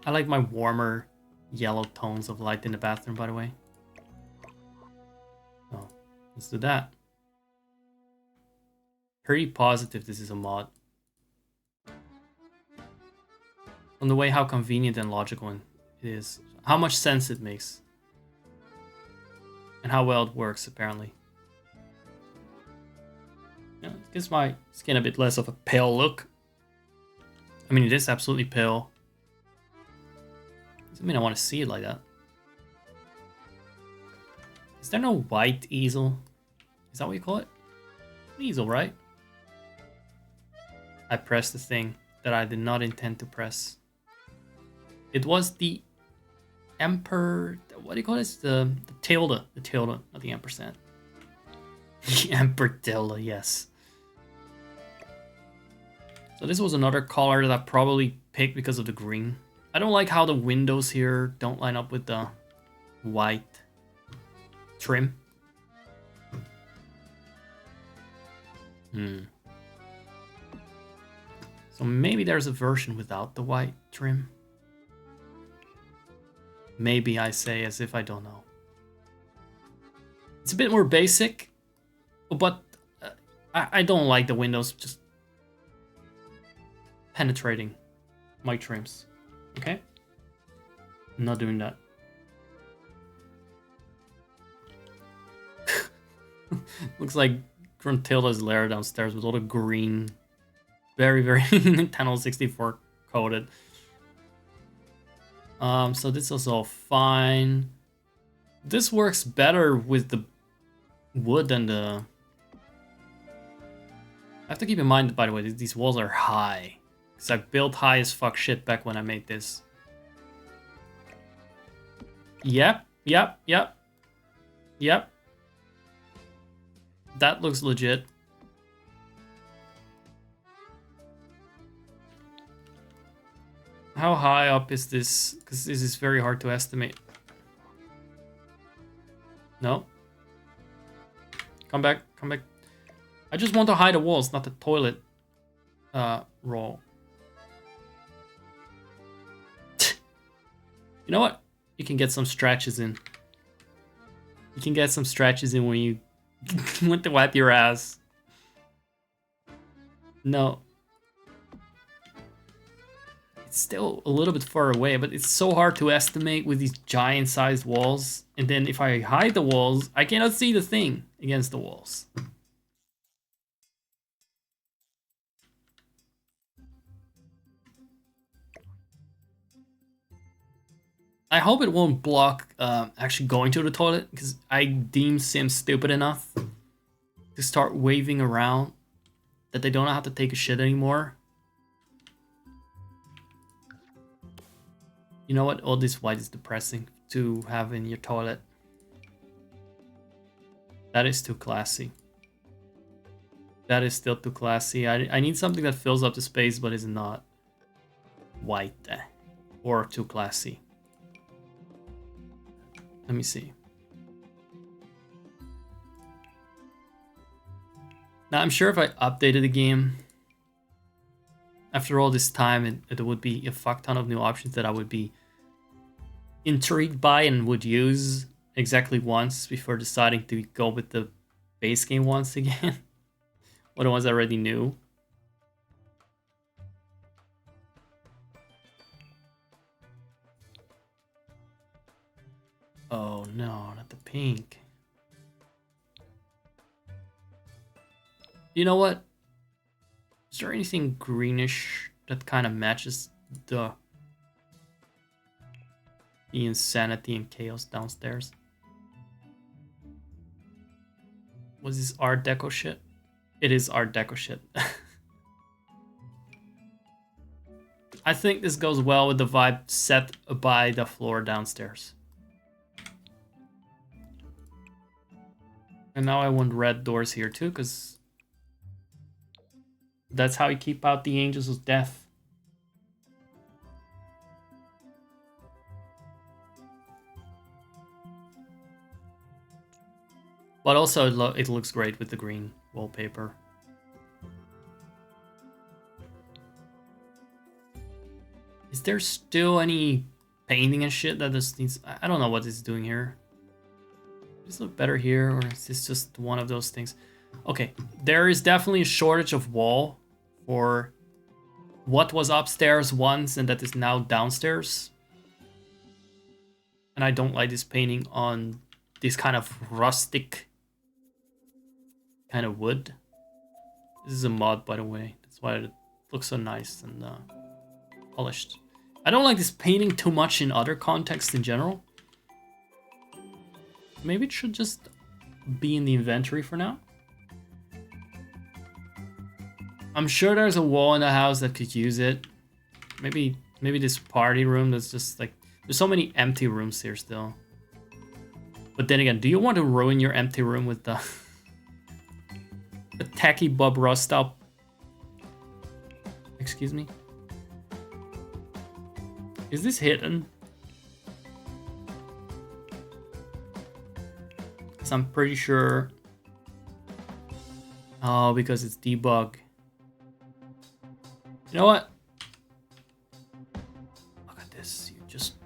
I like my warmer yellow tones of light in the bathroom, by the way. Let's do that. Pretty positive this is a mod. On the way how convenient and logical it is. How much sense it makes. And how well it works, apparently. Yeah, it gives my skin a bit less of a pale look. I mean, it is absolutely pale. Doesn't mean I want to see it like that. Is there no white easel? Is that what you call it? Easel, right? I pressed the thing that I did not intend to press. It was the Emperor... What do you call this? The tilde. The tilde, not the ampersand. The Emperor tilde, yes. So this was another color that I probably picked because of the green. I don't like how the windows here don't line up with the white trim. So maybe there's a version without the white trim. Maybe, I say as if I don't know. It's a bit more basic, but I don't like the windows just penetrating my trims. Okay? I'm not doing that. Looks like Gruntilda's lair downstairs with all the green. Very, very Nintendo 64 coded. So this is all fine. This works better with the wood than the... I have to keep in mind, by the way, these walls are high. Because I built high as fuck shit back when I made this. Yep. That looks legit. How high up is this? Because this is very hard to estimate. No. Come back. I just want to hide the walls, not the toilet roll. You know what? You can get some stretches in. You can get some stretches in when you want to wipe your ass. No. It's still a little bit far away, but it's so hard to estimate with these giant sized walls. And then if I hide the walls, I cannot see the thing against the walls. I hope it won't block actually going to the toilet, because I deem Sims stupid enough to start waving around that they don't have to take a shit anymore. You know what? All this white is depressing to have in your toilet. That is too classy. That is still too classy. I need something that fills up the space but is not white or too classy. Let me see. Now, I'm sure if I updated the game, after all this time, it would be a fuck ton of new options that I would be intrigued by and would use exactly once before deciding to go with the base game once again. Or the ones I already knew. Oh no, not the pink. You know what? Is there anything greenish that kind of matches the insanity and chaos downstairs? Was this Art Deco shit? It is Art Deco shit. I think this goes well with the vibe set by the floor downstairs. And now I want red doors here too, because that's how you keep out the angels of death. But also it looks great with the green wallpaper. Is there still any painting and shit that this needs? I don't know what it's doing here. Does this look better here, or is this just one of those things? Okay, there is definitely a shortage of wall for what was upstairs once and that is now downstairs. And I don't like this painting on this kind of rustic kind of wood. This is a mod, by the way. That's why it looks so nice and polished. I don't like this painting too much in other contexts in general. Maybe it should just be in the inventory for now. I'm sure there's a wall in the house that could use it. Maybe this party room that's just like... There's so many empty rooms here still. But then again, do you want to ruin your empty room with the... a tacky Bob Ross style... Excuse me? Is this hidden? Because I'm pretty sure... Oh, because it's debug. You know what? Look at this. You just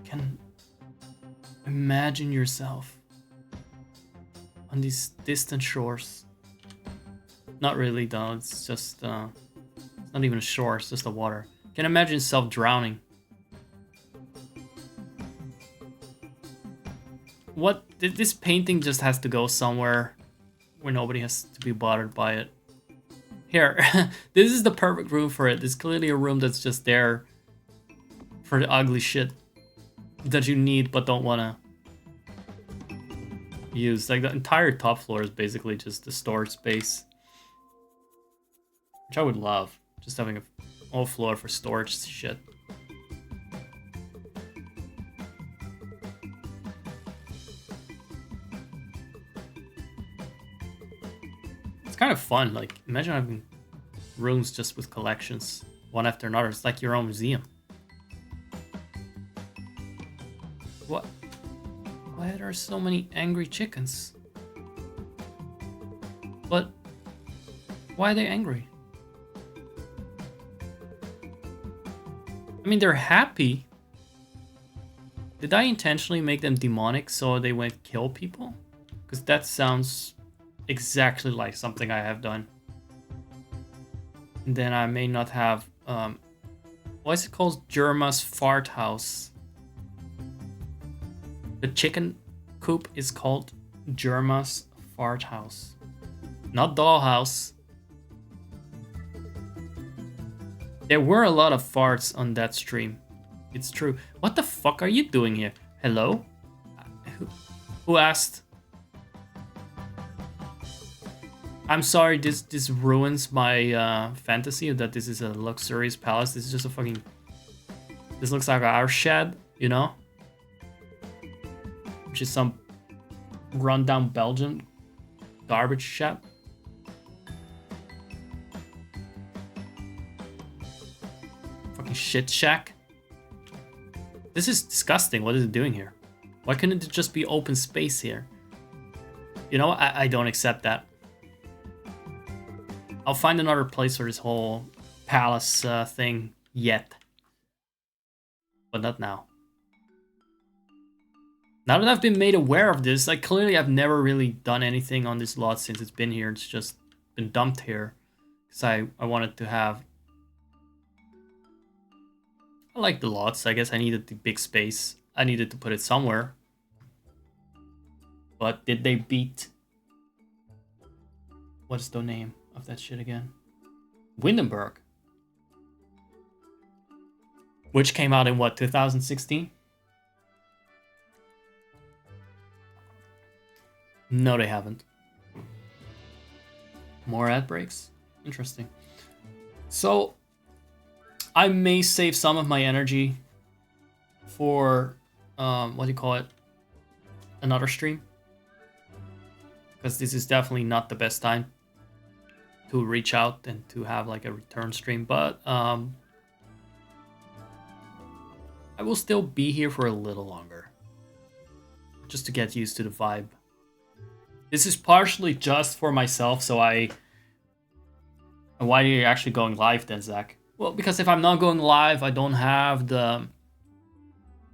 can imagine yourself on these distant shores. Not really though, it's just it's not even a shore, it's just the water. You can imagine yourself drowning. What? This painting just has to go somewhere where nobody has to be bothered by it. Here, this is the perfect room for it. There's clearly a room that's just there for the ugly shit that you need but don't want to use. Like the entire top floor is basically just the storage space, which I would love. Just having a whole floor for storage shit. Kind of fun. Like, imagine having rooms just with collections, one after another. It's like your own museum. What? Why are there so many angry chickens? But why are they angry? I mean, they're happy. Did I intentionally make them demonic so they went kill people? Because that sounds exactly like something I have done. And then I may not have what is it called? Germa's fart house. The chicken coop is called Germa's fart house, not dollhouse. There were a lot of farts on that stream. It's true. What the fuck are you doing here? Hello? Who asked? I'm sorry, this ruins my fantasy that this is a luxurious palace. This is just a fucking... This looks like our shed, you know? Which is some rundown Belgian garbage shed. Fucking shit shack. This is disgusting. What is it doing here? Why couldn't it just be open space here? You know, I don't accept that. I'll find another place for this whole palace thing yet. But not now. Now that I've been made aware of this, like clearly I've never really done anything on this lot since it's been here. It's just been dumped here. Because I wanted to have... I like the lots. I guess I needed the big space. I needed to put it somewhere. But did they beat... What's the name of that shit again? Windenburg. Which came out in what, 2016? No, they haven't. More ad breaks? Interesting. So, I may save some of my energy for, what do you call it? Another stream. Because this is definitely not the best time to reach out and to have like a return stream. But, I will still be here for a little longer. Just to get used to the vibe. This is partially just for myself, so And why are you actually going live then, Zach? Well, because if I'm not going live, I don't have the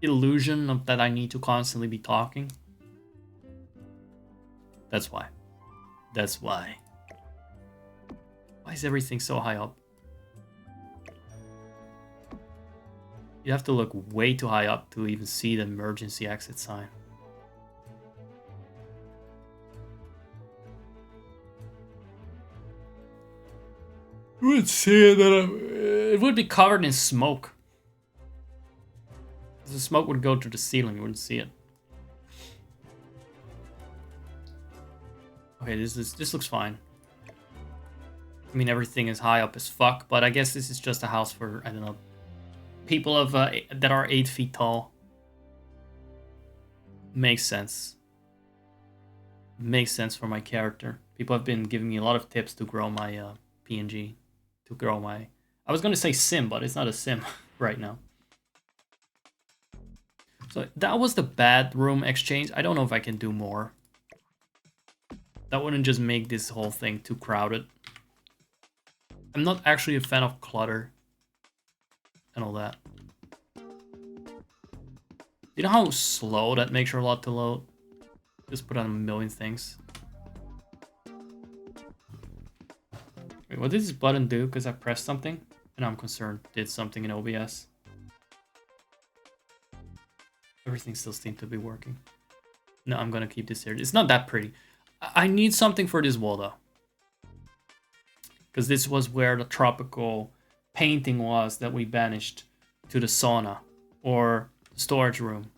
illusion of that I need to constantly be talking. That's why. That's why. Why is everything so high up? You have to look way too high up to even see the emergency exit sign. You would see that it would be covered in smoke. The smoke would go to the ceiling, you wouldn't see it. Okay, this looks fine. I mean, everything is high up as fuck, but I guess this is just a house for, I don't know, people of that are 8 feet tall. Makes sense. Makes sense for my character. People have been giving me a lot of tips to grow my PNG. To grow my... I was gonna say sim, but it's not a sim right now. So that was the bedroom exchange. I don't know if I can do more. That wouldn't just make this whole thing too crowded. I'm not actually a fan of clutter and all that. You know how slow that makes your lot to load? Just put on a million things. Wait, what did this button do? Because I pressed something? And I'm concerned. Did something in OBS. Everything still seems to be working. No, I'm gonna keep this here. It's not that pretty. I need something for this wall though. Because this was where the tropical painting was that we banished to the sauna or storage room.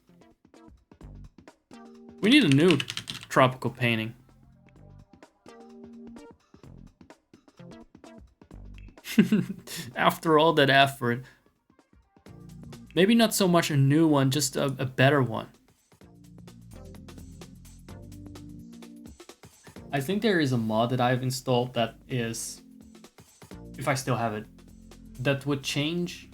We need a new tropical painting. After all that effort, maybe not so much a new one, just a better one. I think there is a mod that I've installed that is, if I still have it, that would change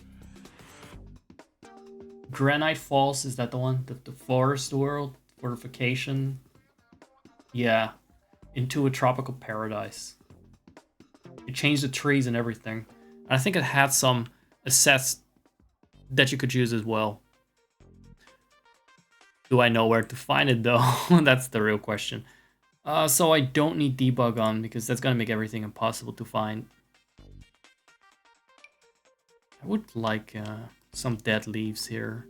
Granite Falls. Is that the one? The forest world? Fortification? Yeah. Into a tropical paradise. It changed the trees and everything. And I think it had some assets that you could use as well. Do I know where to find it though? That's the real question. So I don't need debug on because that's gonna make everything impossible to find. I would like some dead leaves here.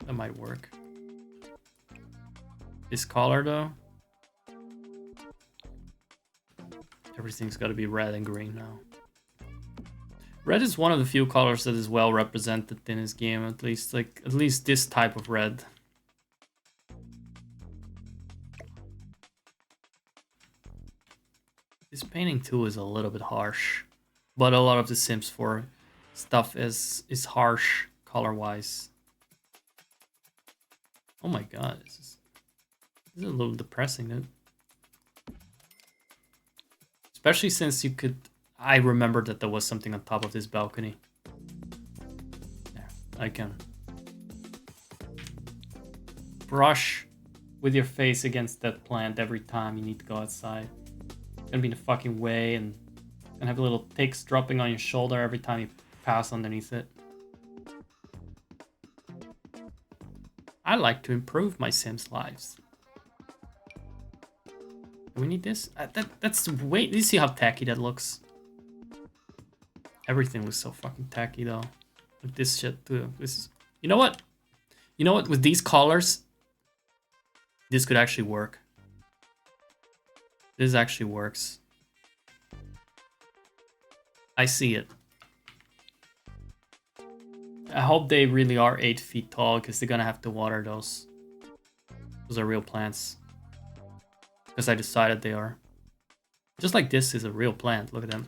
That might work. This color though. Everything's got to be red and green now. Red is one of the few colors that is well represented in this game, at least this type of red. This painting too is a little bit harsh, but a lot of the Sims 4 stuff is harsh color-wise. Oh my god, this is a little depressing, dude. Especially since you could... I remember that there was something on top of this balcony. There, I can brush with your face against that plant every time you need to go outside. It's gonna be in the fucking way and have little ticks dropping on your shoulder every time you pass underneath it. I like to improve my Sims' lives. Do we need this? That's wait. You see how tacky that looks? Everything looks so fucking tacky though. With this shit too. This is. You know what? You know what? With these colors, this could actually work. This actually works. I see it. I hope they really are 8 feet tall because they're gonna have to water those. Those are real plants. Because I decided they are. Just like this is a real plant. Look at them.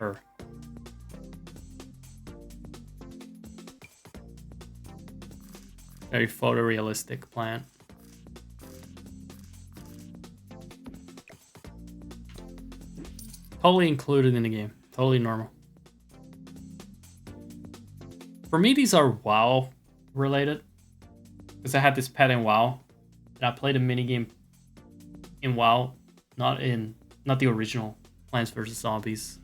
Her. Very photorealistic plant. Totally included in the game. Totally normal. For me, these are WoW related. Because I had this pet in WoW. And I played a minigame in WoW. Not the original Plants vs. Zombies.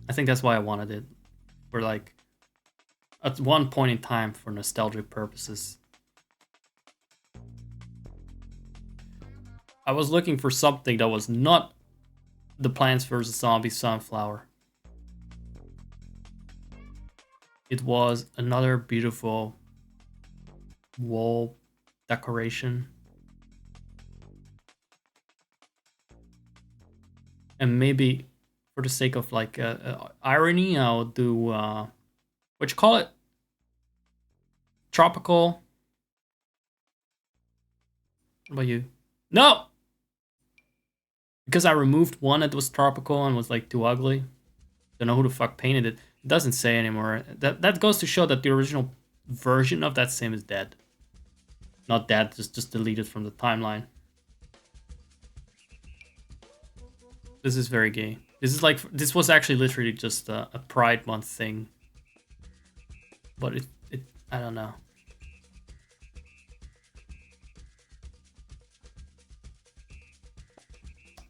I think that's why I wanted it. Where like at one point in time for nostalgic purposes. I was looking for something that was not the Plants vs. Zombies Sunflower. It was another beautiful wall decoration. And maybe for the sake of like irony, I'll do what you call it? Tropical. What about you? No! Because I removed one that was tropical and was like too ugly. Don't know who the fuck painted it. It doesn't say anymore. That goes to show that the original version of that sim is dead. Not dead, just deleted from the timeline. This is very gay. This was actually literally just a Pride Month thing. But it I don't know.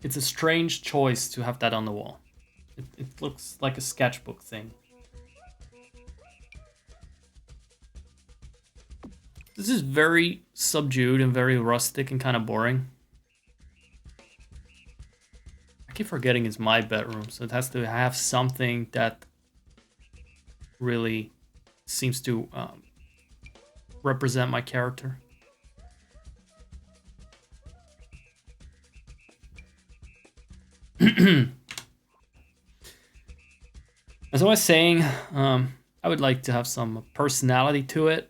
It's a strange choice to have that on the wall. It looks like a sketchbook thing. This is very subdued and very rustic and kind of boring. I keep forgetting it's my bedroom, so it has to have something that really seems to represent my character. As I was saying, I would like to have some personality to it.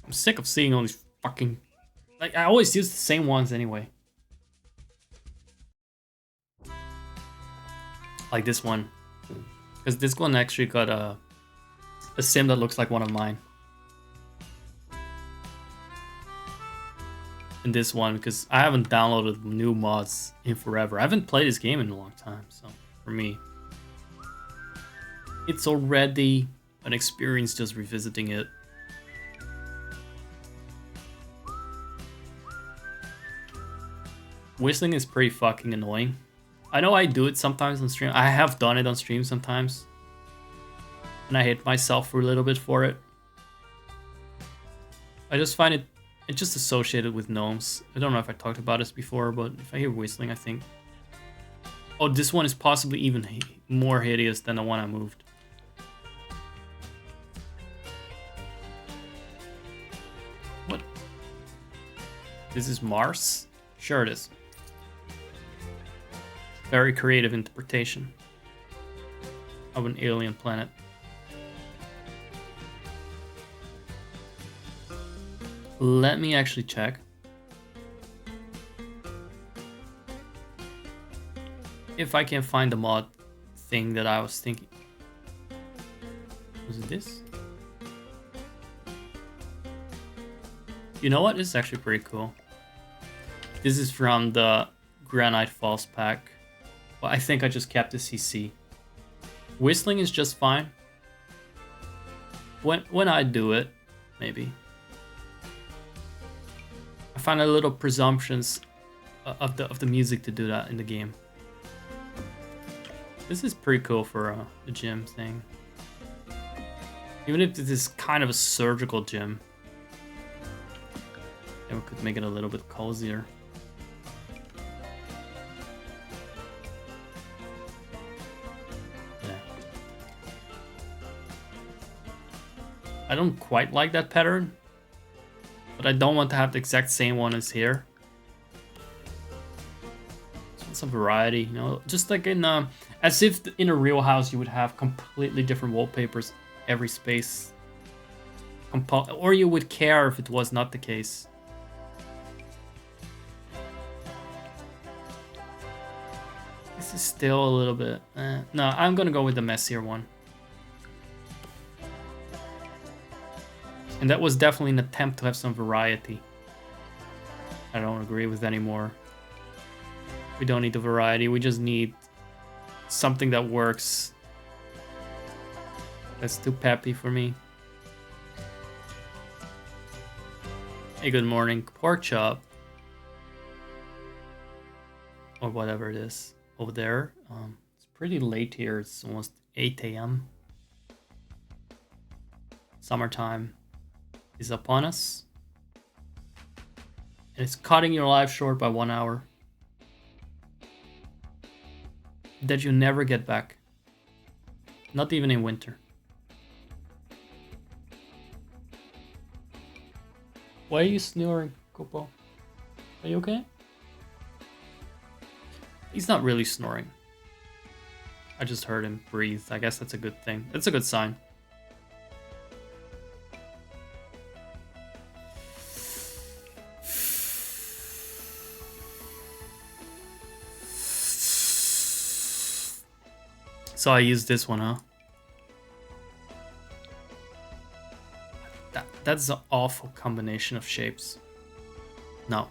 I'm sick of seeing all these fucking... Like, I always use the same ones anyway. Like this one. Because this one actually got a sim that looks like one of mine. And this one, because I haven't downloaded new mods in forever. I haven't played this game in a long time, so for me, it's already an experience just revisiting it. Whistling is pretty fucking annoying. I know I do it sometimes on stream. I have done it on stream sometimes. And I hate myself for a little bit for it. I just find it's just associated with gnomes. I don't know if I talked about this before, but if I hear whistling, I think... Oh, this one is possibly even more hideous than the one I moved. What? This is Mars? Sure it is. Very creative interpretation of an alien planet. Let me actually check if I can find the mod thing that I was thinking. Was it this? You know what? This is actually pretty cool. This is from the Granite Falls pack. Well, I think I just kept the CC. Whistling is just fine. When I do it, maybe. I find a little presumptions of the music to do that in the game. This is pretty cool for a gym thing. Even if this is kind of a surgical gym, then we could make it a little bit cozier. Yeah. I don't quite like that pattern, but I don't want to have the exact same one as here. Just want some variety, you know, just like in as if in a real house you would have completely different wallpapers every space. Or you would care if it was not the case. This is still a little bit... No, I'm gonna go with the messier one. And that was definitely an attempt to have some variety. I don't agree with anymore. We don't need the variety, we just need something that works. That's too peppy for me. Hey, good morning, pork chop. Or whatever it is over there. It's pretty late here. It's almost 8 a.m. Summertime is upon us. And it's cutting your life short by 1 hour. That you never get back. Not even in winter. Why are you snoring, Kopo? Are you okay? He's not really snoring. I just heard him breathe. I guess that's a good thing. That's a good sign. So I used this one, huh? That's an awful combination of shapes. No.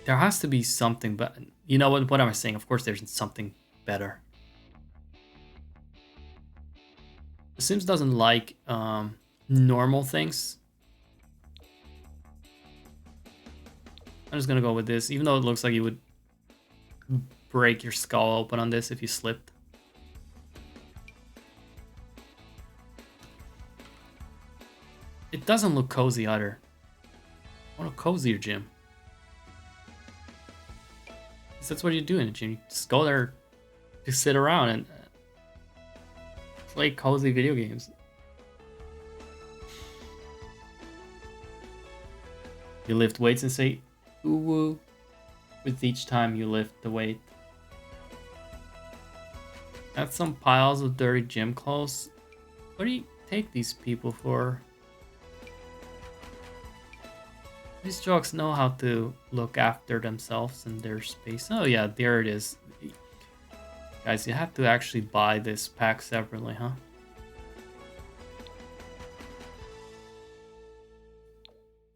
There has to be something, but you know what am I saying? Of course there's something better. The Sims doesn't like normal things. I'm just gonna go with this, even though it looks like you would break your skull open on this if you slipped. It doesn't look cozy either. I want a cozier gym. That's what you do in a gym. You just go there to sit around and play cozy video games. You lift weights and say ooh woo with each time you lift the weight. Got some piles of dirty gym clothes. What do you take these people for? These jocks know how to look after themselves and their space. Oh yeah, there it is. Guys, you have to actually buy this pack separately, huh?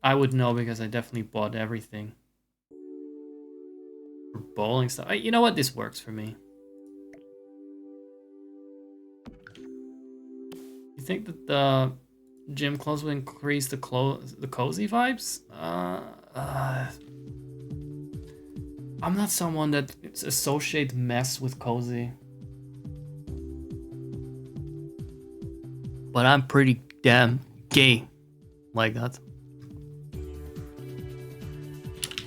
I would know because I definitely bought everything. For bowling stuff. You know what? This works for me. You think that the gym clothes will increase the cozy vibes? I'm not someone that associates mess with cozy. But I'm pretty damn gay like that.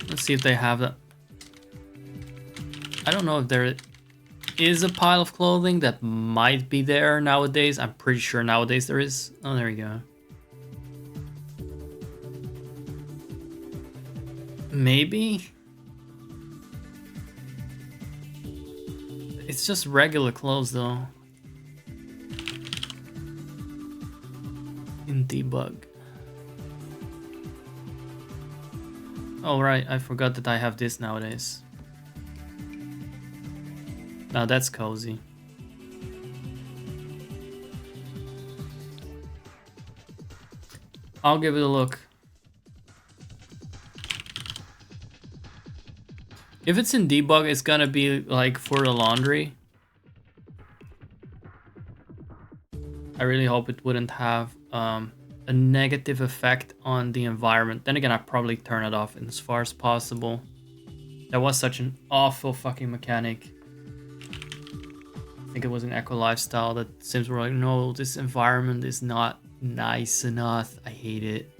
Let's see if they have that. I don't know if there is a pile of clothing that might be there nowadays. I'm pretty sure nowadays there is. Oh, there you go. Maybe. It's just regular clothes though. In debug. Oh right, I forgot that I have this nowadays. Now that's cozy. I'll give it a look. If it's in debug, it's gonna be like for the laundry. I really hope it wouldn't have a negative effect on the environment. Then again, I'd probably turn it off as far as possible. That was such an awful fucking mechanic. I think it was an Eco Lifestyle that Sims were like, no, this environment is not nice enough. I hate it.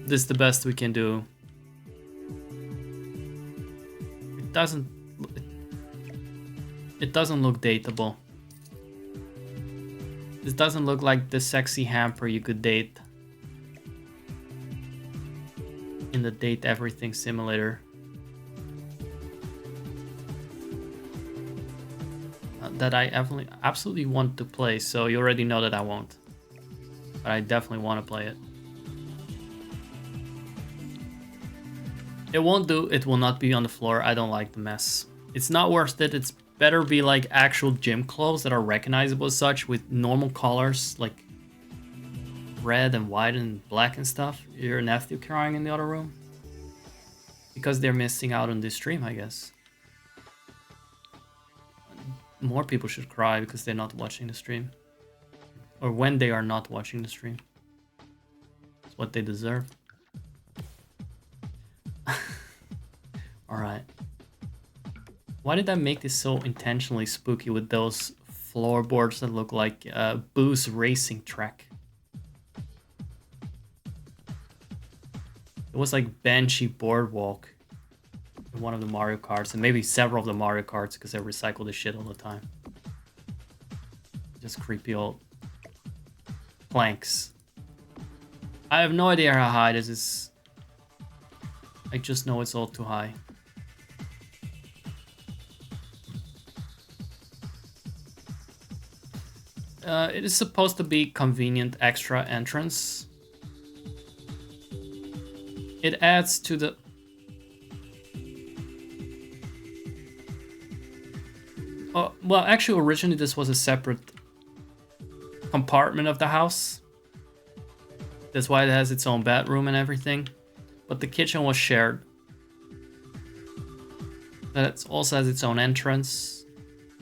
This is the best we can do. It doesn't look dateable. This doesn't look like the sexy hamper you could date in the Date Everything simulator. That I absolutely want to play, so you already know that I won't. But I definitely want to play it. It won't do, it will not be on the floor. I don't like the mess. It's not worth it. It's better be like actual gym clothes that are recognizable as such with normal colors like red and white and black and stuff. Your nephew crying in the other room? Because they're missing out on this stream, I guess. More people should cry because they're not watching the stream. Or when they are not watching the stream. It's what they deserve. Alright. Why did I make this so intentionally spooky with those floorboards that look like Boo's racing track? It was like Banshee Boardwalk in one of the Mario Karts, and maybe several of the Mario Karts because I recycle this shit all the time. Just creepy old planks. I have no idea how high this is. I just know it's all too high. It is supposed to be convenient extra entrance. It adds to the... well, actually, originally this was a separate compartment of the house. That's why it has its own bedroom and everything. But the kitchen was shared. That also has its own entrance.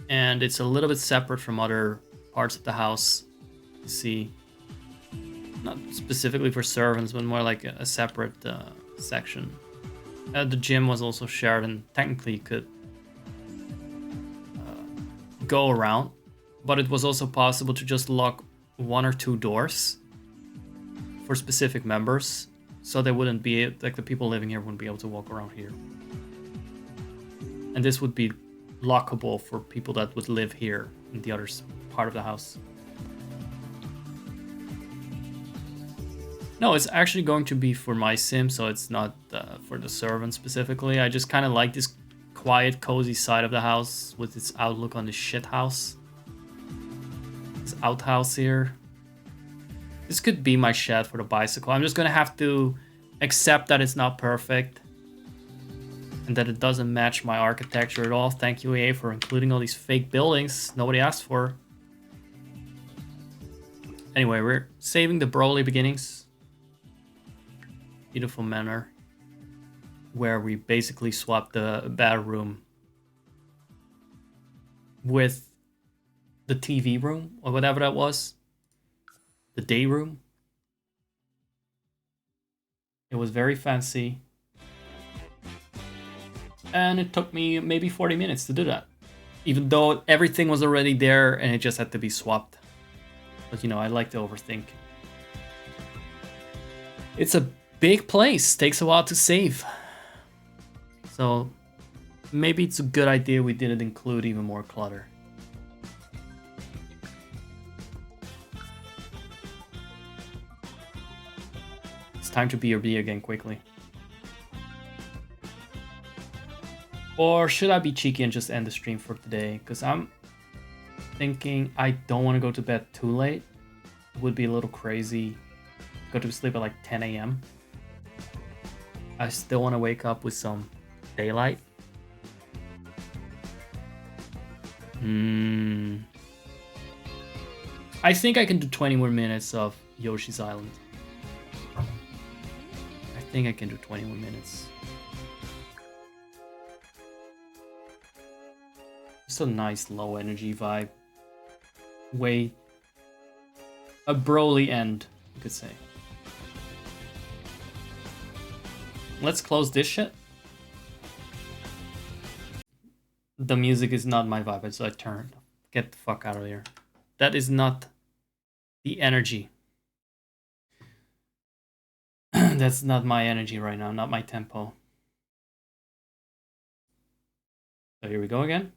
And it's a little bit separate from other parts of the house. You see, not specifically for servants, but more like a separate section. The gym was also shared, and technically you could go around, but it was also possible to just lock 1 or 2 doors for specific members, so they wouldn't be, like the people living here wouldn't be able to walk around here. And this would be lockable for people that would live here in the other part of the house. No, it's actually going to be for my sim, so it's not for the servants specifically. I just kind of like this quiet, cozy side of the house with its outlook on the shit house. This outhouse here. This could be my shed for the bicycle. I'm just gonna have to accept that it's not perfect and that it doesn't match my architecture at all. Thank you, EA, for including all these fake buildings nobody asked for. Anyway, we're saving the Broly beginnings. Beautiful manor, where we basically swapped the bedroom with the TV room, or whatever that was. The day room. It was very fancy. And it took me maybe 40 minutes to do that. Even though everything was already there and it just had to be swapped. But you know, I like to overthink. It's a big place. Takes a while to save. So maybe it's a good idea we didn't include even more clutter. It's time to BRB again quickly. Or should I be cheeky and just end the stream for today? Because I'm thinking I don't want to go to bed too late. It would be a little crazy. Go to sleep at like 10 a.m. I still want to wake up with some daylight. I think I can do 20 more minutes of Yoshi's Island. I think I can do 20 more minutes. Just a nice low energy vibe. Way a Broly end, you could say. Let's close this shit. The music is not my vibe, so I turned. Get the fuck out of here. That is not the energy. That's not my energy right now, not my tempo. So here we go again.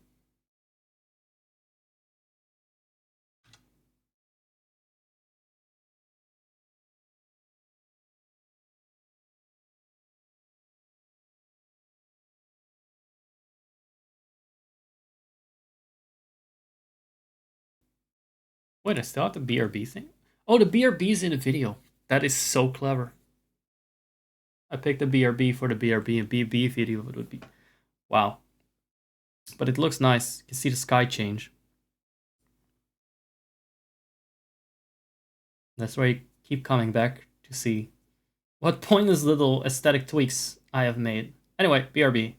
Wait, I still have the BRB thing? Oh, the BRB is in the video. That is so clever. I picked the BRB for the BRB and BB video. It would be... Wow. But it looks nice. You can see the sky change. That's why you keep coming back to see what pointless little aesthetic tweaks I have made. Anyway, BRB.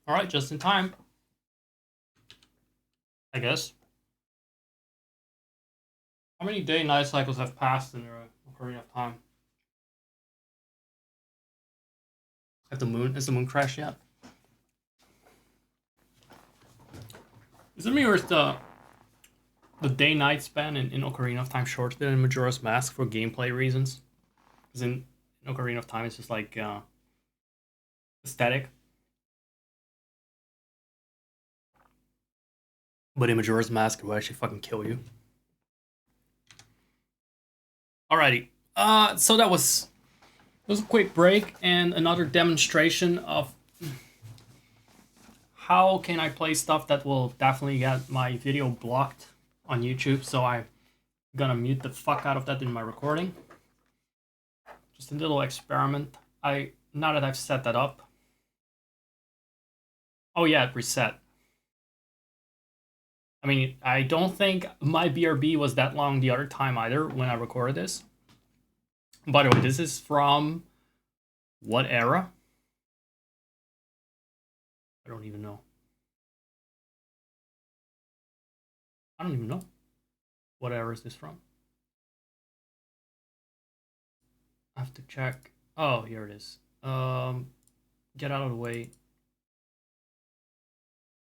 Alright, just in time. I guess. How many day-night cycles have passed in the Ocarina of Time? Has the moon crashed yet? Is it me or is the day-night span in Ocarina of Time shorter than in Majora's Mask for gameplay reasons? Because in Ocarina of Time it's just like aesthetic. But in Majora's Mask it will actually fucking kill you. Alrighty. So that was a quick break and another demonstration of how can I play stuff that will definitely get my video blocked on YouTube. So I'm gonna mute the fuck out of that in my recording. Just a little experiment. Now that I've set that up. Oh yeah, it reset. I mean, I don't think my BRB was that long the other time either when I recorded this. By the way, this is from what era? I don't even know. I don't even know. What era is this from? I have to check. Oh, here it is. Get out of the way.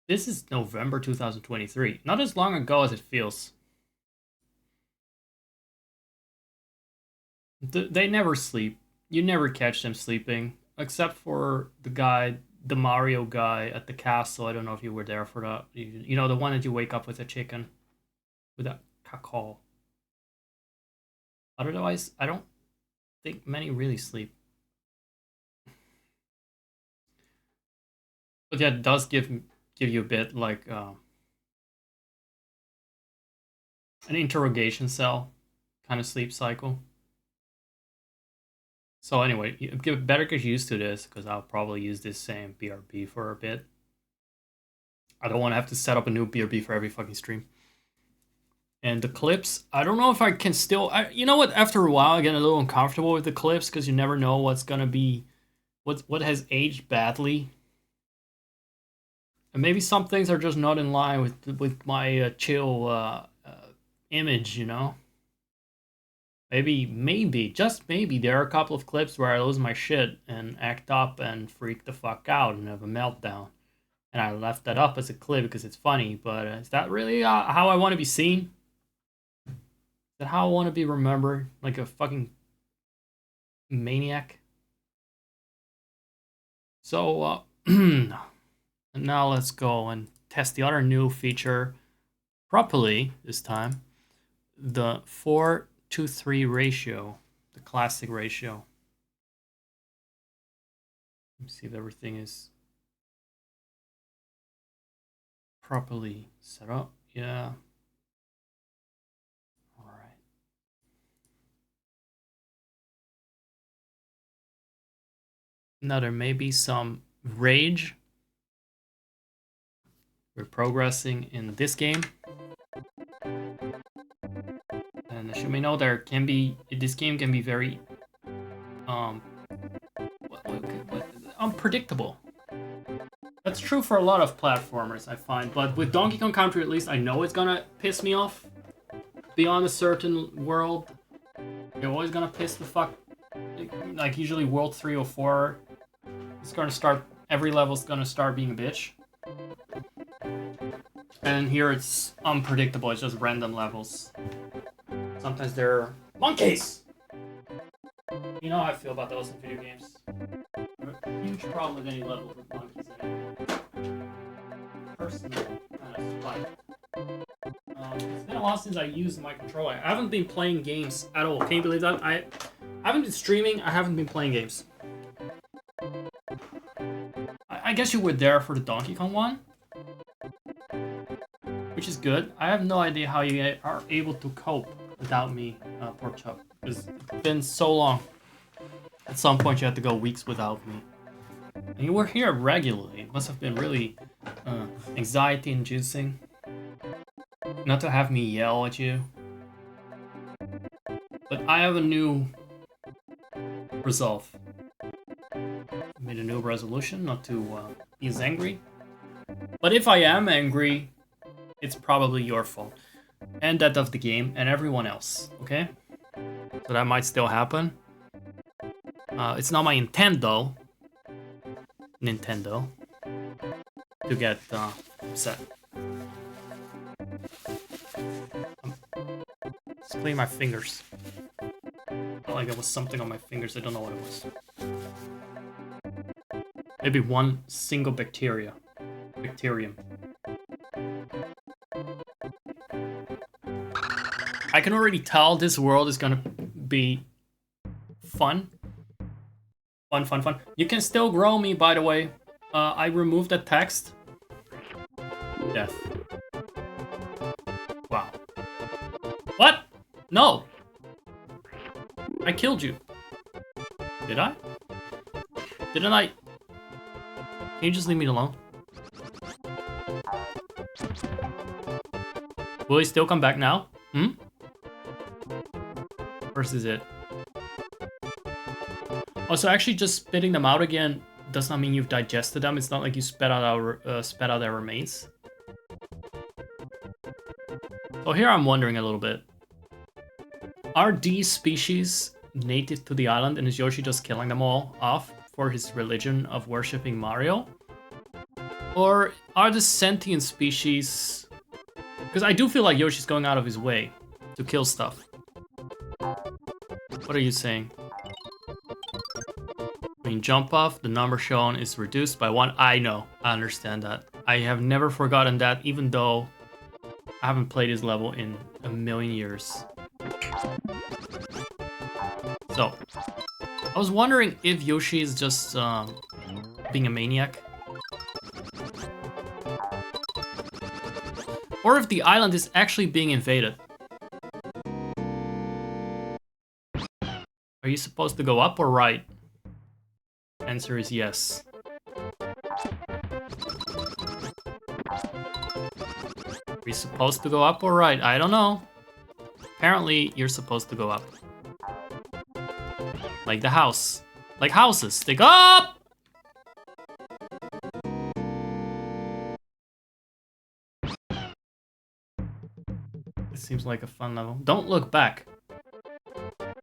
This is November 2023. Not as long ago as it feels. They never sleep. You never catch them sleeping. Except for the Mario guy at the castle. I don't know if you were there for that. You know, the one that you wake up with a chicken. With a cacao. Otherwise, I don't think many really sleep. But yeah, it does give you a bit like an interrogation cell kind of sleep cycle. So anyway, you better get used to this because I'll probably use this same BRB for a bit. I don't want to have to set up a new BRB for every fucking stream. And the clips, I don't know if I can still... you know what? After a while, I get a little uncomfortable with the clips because you never know what's going to be... What has aged badly. And maybe some things are just not in line with my chill image, you know? Maybe, just maybe, there are a couple of clips where I lose my shit and act up and freak the fuck out and have a meltdown. And I left that up as a clip because it's funny, but is that really how I want to be seen? Is that how I want to be remembered? Like a fucking maniac? So, now let's go and test the other new feature properly this time. The 4:3 ratio, the classic ratio. Let me see if everything is properly set up. Yeah. All right. Now there may be some rage. We're progressing in this game. And as you may know, this game can be very unpredictable. That's true for a lot of platformers, I find, but with Donkey Kong Country at least I know it's gonna piss me off. Beyond a certain world, you're always gonna piss the fuck, like usually World 3 or 4, it's gonna start, every level's gonna start being a bitch. And here it's unpredictable, it's just random levels. Sometimes they're monkeys! You know how I feel about those in video games. I have a huge problem with any level with monkeys in it. Personal kind of spite. It's been a while since I used my controller. I haven't been playing games at all. Can you believe that? I haven't been streaming, I haven't been playing games. I guess you were there for the Donkey Kong one. Which is good. I have no idea how you are able to cope without me, Pork Chop. It's been so long. At some point you had to go weeks without me. And you were here regularly. It must have been really anxiety-inducing. Not to have me yell at you. But I have a new resolve. I made a new resolution not to he's angry. But if I am angry, it's probably your fault. And that of the game and everyone else, okay? So that might still happen. It's not my intent though, Nintendo, to get upset. Let's clean my fingers. Felt like there was something on my fingers, I don't know what it was. Maybe one single bacterium. I can already tell this world is gonna be fun. Fun. You can still grow me, by the way. I removed the text. Death. Wow. What? No! I killed you. Did I? Didn't I? Can you just leave me alone? Will he still come back now? Versus is it? Oh, so actually just spitting them out again does not mean you've digested them. It's not like you spat out their remains. So here I'm wondering a little bit. Are these species native to the island and is Yoshi just killing them all off for his religion of worshipping Mario? Or are the sentient species... Because I do feel like Yoshi's going out of his way to kill stuff. What are you saying? When you jump off, the number shown is reduced by 1. I know, I understand that. I have never forgotten that, even though I haven't played this level in a million years. So, I was wondering if Yoshi is just being a maniac. Or if the island is actually being invaded. Are you supposed to go up or right? Answer is yes. Are you supposed to go up or right? I don't know. Apparently, you're supposed to go up. Like the house. Like houses. They go up! It seems like a fun level. Don't look back.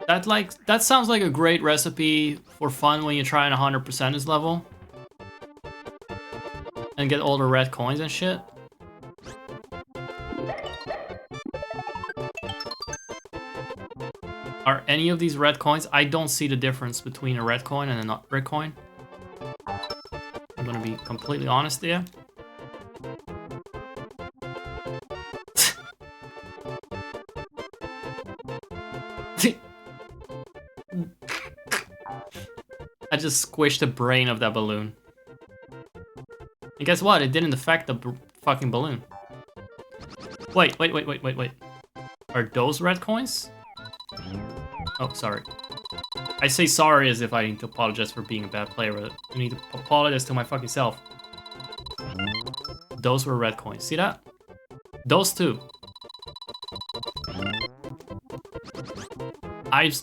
That sounds like a great recipe for fun when you're trying 100% this level. And get all the red coins and shit. Are any of these red coins? I don't see the difference between a red coin and a not red coin. I'm gonna be completely honest here. I just squished the brain of that balloon. And guess what? It didn't affect the fucking balloon. Wait. Are those red coins? Oh, sorry. I say sorry as if I need to apologize for being a bad player, but I need to apologize to my fucking self. Those were red coins. See that? Those two.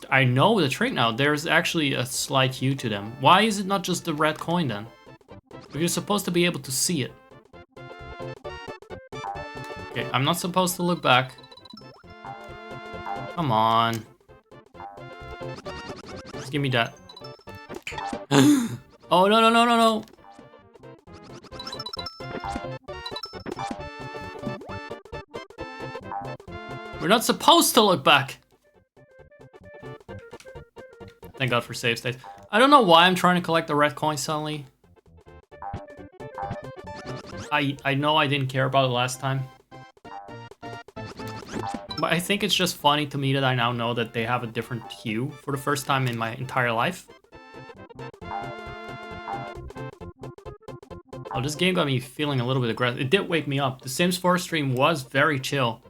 I know the trick now. There's actually a slight hue to them. Why is it not just the red coin then? If you're supposed to be able to see it. Okay, I'm not supposed to look back. Come on. Just give me that. Oh, no. We're not supposed to look back. Thank God for save states. I don't know why I'm trying to collect the red coins suddenly. I know I didn't care about it last time. But I think it's just funny to me that I now know that they have a different hue for the first time in my entire life. Oh, this game got me feeling a little bit aggressive. It did wake me up. The Sims 4 stream was very chill.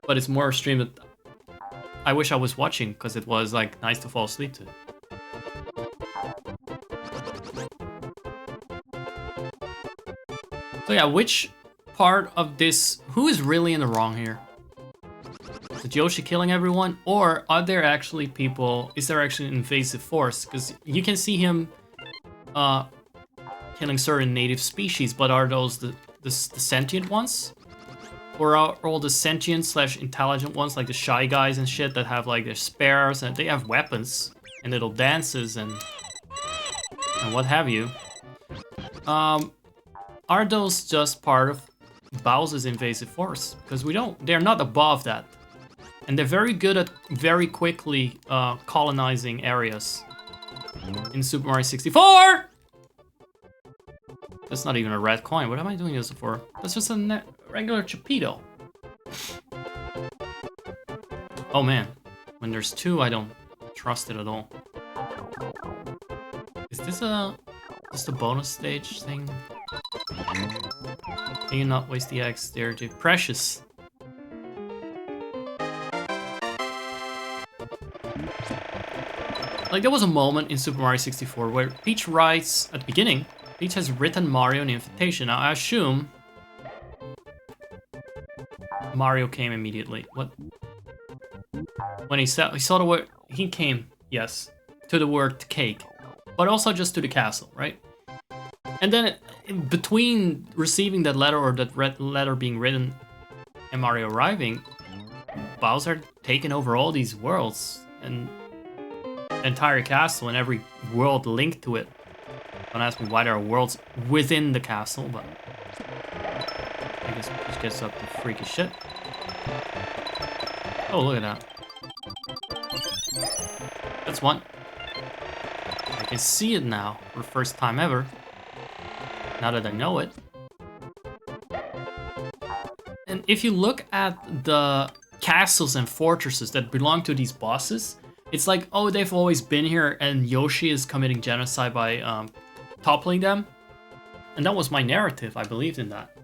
But it's more a stream that I wish I was watching, because it was like nice to fall asleep to. So yeah, which part of this... Who is really in the wrong here? Is Yoshi killing everyone? Or are there actually people... Is there actually an invasive force? Because you can see him killing certain native species, but are those the sentient ones? Or are all the sentient slash intelligent ones, like the shy guys and shit, that have like their spares and they have weapons and little dances and what have you? Are those just part of Bowser's invasive force? Because they're not above that. And they're very good at very quickly colonizing areas. In Super Mario 64! That's not even a red coin. What am I doing this for? That's just a regular Chipito. Oh man. When there's two, I don't trust it at all. Is this just a bonus stage thing? Can you not waste the eggs? They're too precious. Like, there was a moment in Super Mario 64 where Peach writes, at the beginning, Peach has written Mario an invitation. Now, I assume Mario came immediately. What? When he saw the word, he came, yes, to the word cake, but also just to the castle, right? And then in between receiving that letter or that letter being written and Mario arriving, Bowser taking over all these worlds and the entire castle and every world linked to it. Don't ask me why there are worlds within the castle, but I guess Peach gets up to freaky shit. Oh, look at that. That's one. I can see it now for the first time ever. Now that I know it. And if you look at the castles and fortresses that belong to these bosses, it's like, oh, they've always been here and Yoshi is committing genocide by toppling them. And that was my narrative. I believed in that.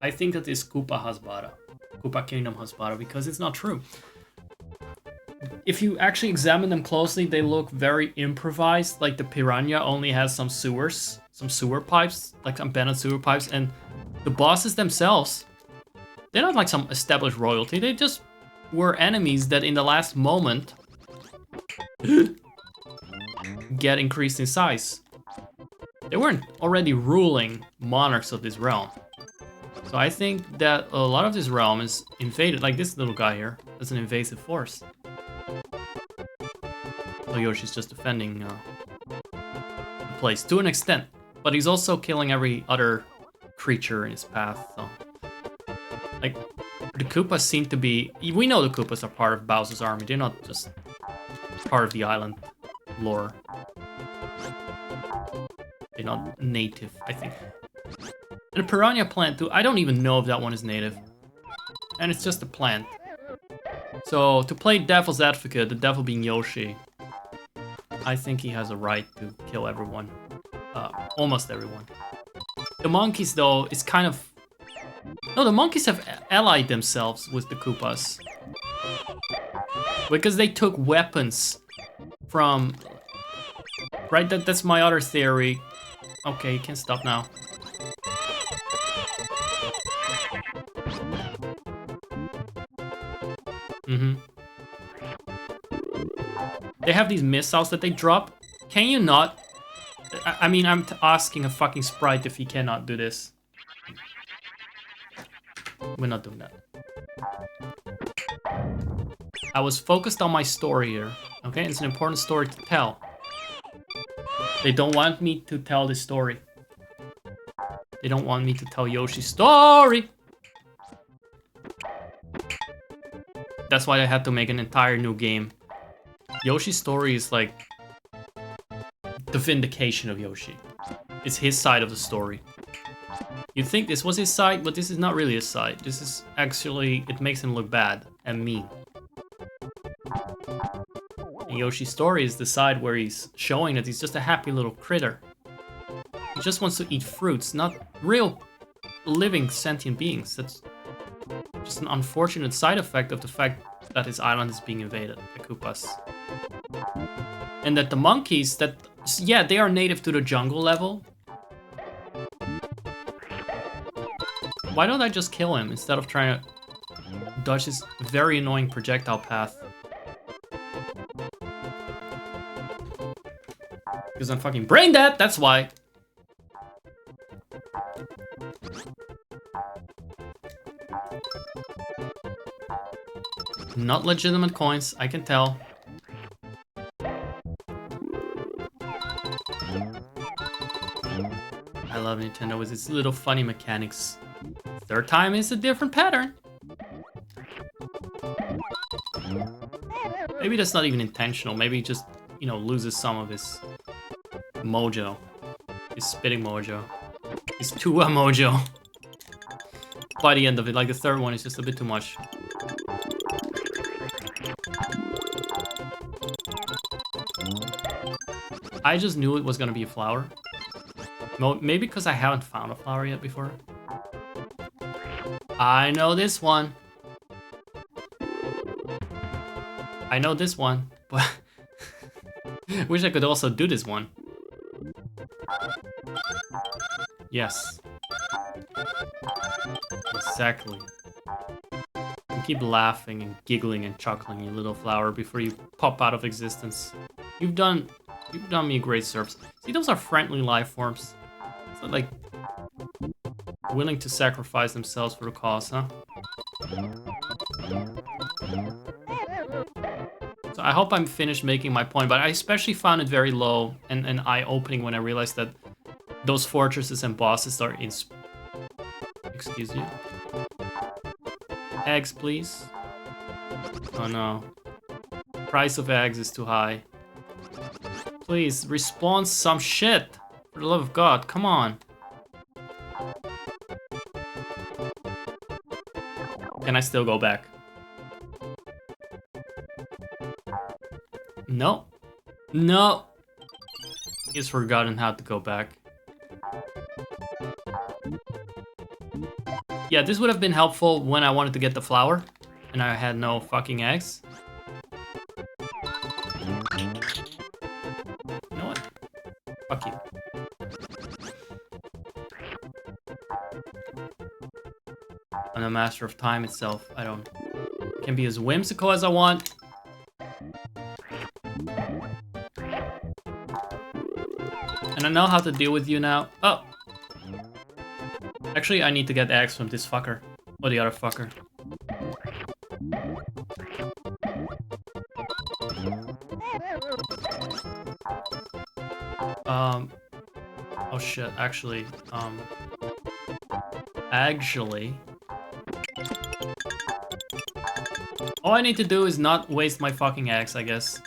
I think that this Koopa Hasbara. Koopa Kingdom Hasbara, because it's not true. If you actually examine them closely, they look very improvised. Like the Piranha only has some sewers, some sewer pipes, like some abandoned sewer pipes. And the bosses themselves, they're not like some established royalty. They just were enemies that in the last moment get increased in size. They weren't already ruling monarchs of this realm. So I think that a lot of this realm is invaded. Like this little guy here, is an invasive force. So Yoshi's just defending the place to an extent. But he's also killing every other creature in his path. So, like, the Koopas seem to be... We know the Koopas are part of Bowser's army. They're not just part of the island lore. They're not native, I think. And the Piranha plant, too. I don't even know if that one is native. And it's just a plant. So, to play devil's advocate, the devil being Yoshi, I think he has a right to kill everyone. Almost everyone. The monkeys, though, is kind of... No, the monkeys have allied themselves with the Koopas. Because they took weapons from... Right, that's my other theory. Okay, you can stop now. They have these missiles that they drop. Can you not? I mean, I'm asking a fucking sprite if he cannot do this. We're not doing that. I was focused on my story here. Okay, it's an important story to tell. They don't want me to tell this story. They don't want me to tell Yoshi's story. That's why I had to make an entire new game. Yoshi's story is like the vindication of Yoshi. It's his side of the story. You'd think this was his side, but this is not really his side. This is actually, it makes him look bad and mean. And Yoshi's story is the side where he's showing that he's just a happy little critter. He just wants to eat fruits, not real living sentient beings. That's just an unfortunate side effect of the fact that his island is being invaded by Koopas. And that the monkeys, that, yeah, they are native to the jungle level. Why don't I just kill him instead of trying to dodge his very annoying projectile path? Because I'm fucking brain dead, that's why. Not legitimate coins, I can tell. I love Nintendo with its little funny mechanics. Third time is a different pattern. Maybe that's not even intentional. Maybe he just, you know, loses some of his mojo. His spitting mojo. His Tua mojo. By the end of it, like the third one is just a bit too much. I just knew it was gonna be a flower. Maybe because I haven't found a flower yet before. I know this one. I know this one, but wish I could also do this one. Yes. Exactly. You keep laughing and giggling and chuckling, you little flower, before you pop out of existence. You've done me a great service. See, those are friendly life forms. So, like, willing to sacrifice themselves for the cause, huh? So I hope I'm finished making my point, but I especially found it very low and eye-opening when I realized that those fortresses and bosses are in... Excuse you? Eggs, please? Oh no. Price of eggs is too high. Please, respawn some shit! For the love of God, come on. Can I still go back? No. No! He's forgotten how to go back. Yeah, this would have been helpful when I wanted to get the flower and I had no fucking eggs. You know what? Fuck you. I'm the master of time itself. I can be as whimsical as I want. And I know how to deal with you now. Oh! Actually, I need to get eggs from this fucker. Or the other fucker. Oh shit, actually, all I need to do is not waste my fucking eggs, I guess.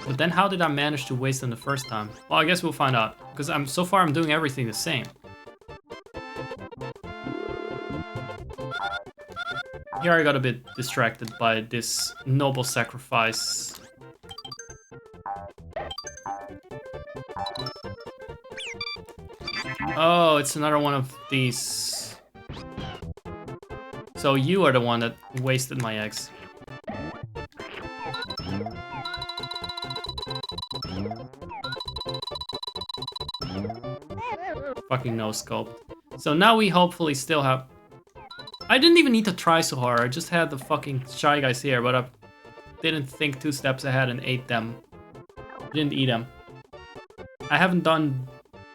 But then how did I manage to waste them the first time? Well, I guess we'll find out. Because so far I'm doing everything the same. Here I got a bit distracted by this noble sacrifice. Oh, it's another one of these. So you are the one that wasted my eggs. Fucking no scope. So now we hopefully still have... I didn't even need to try so hard, I just had the fucking Shy Guys here, but I didn't think 2 steps ahead and ate them. Didn't eat them. I haven't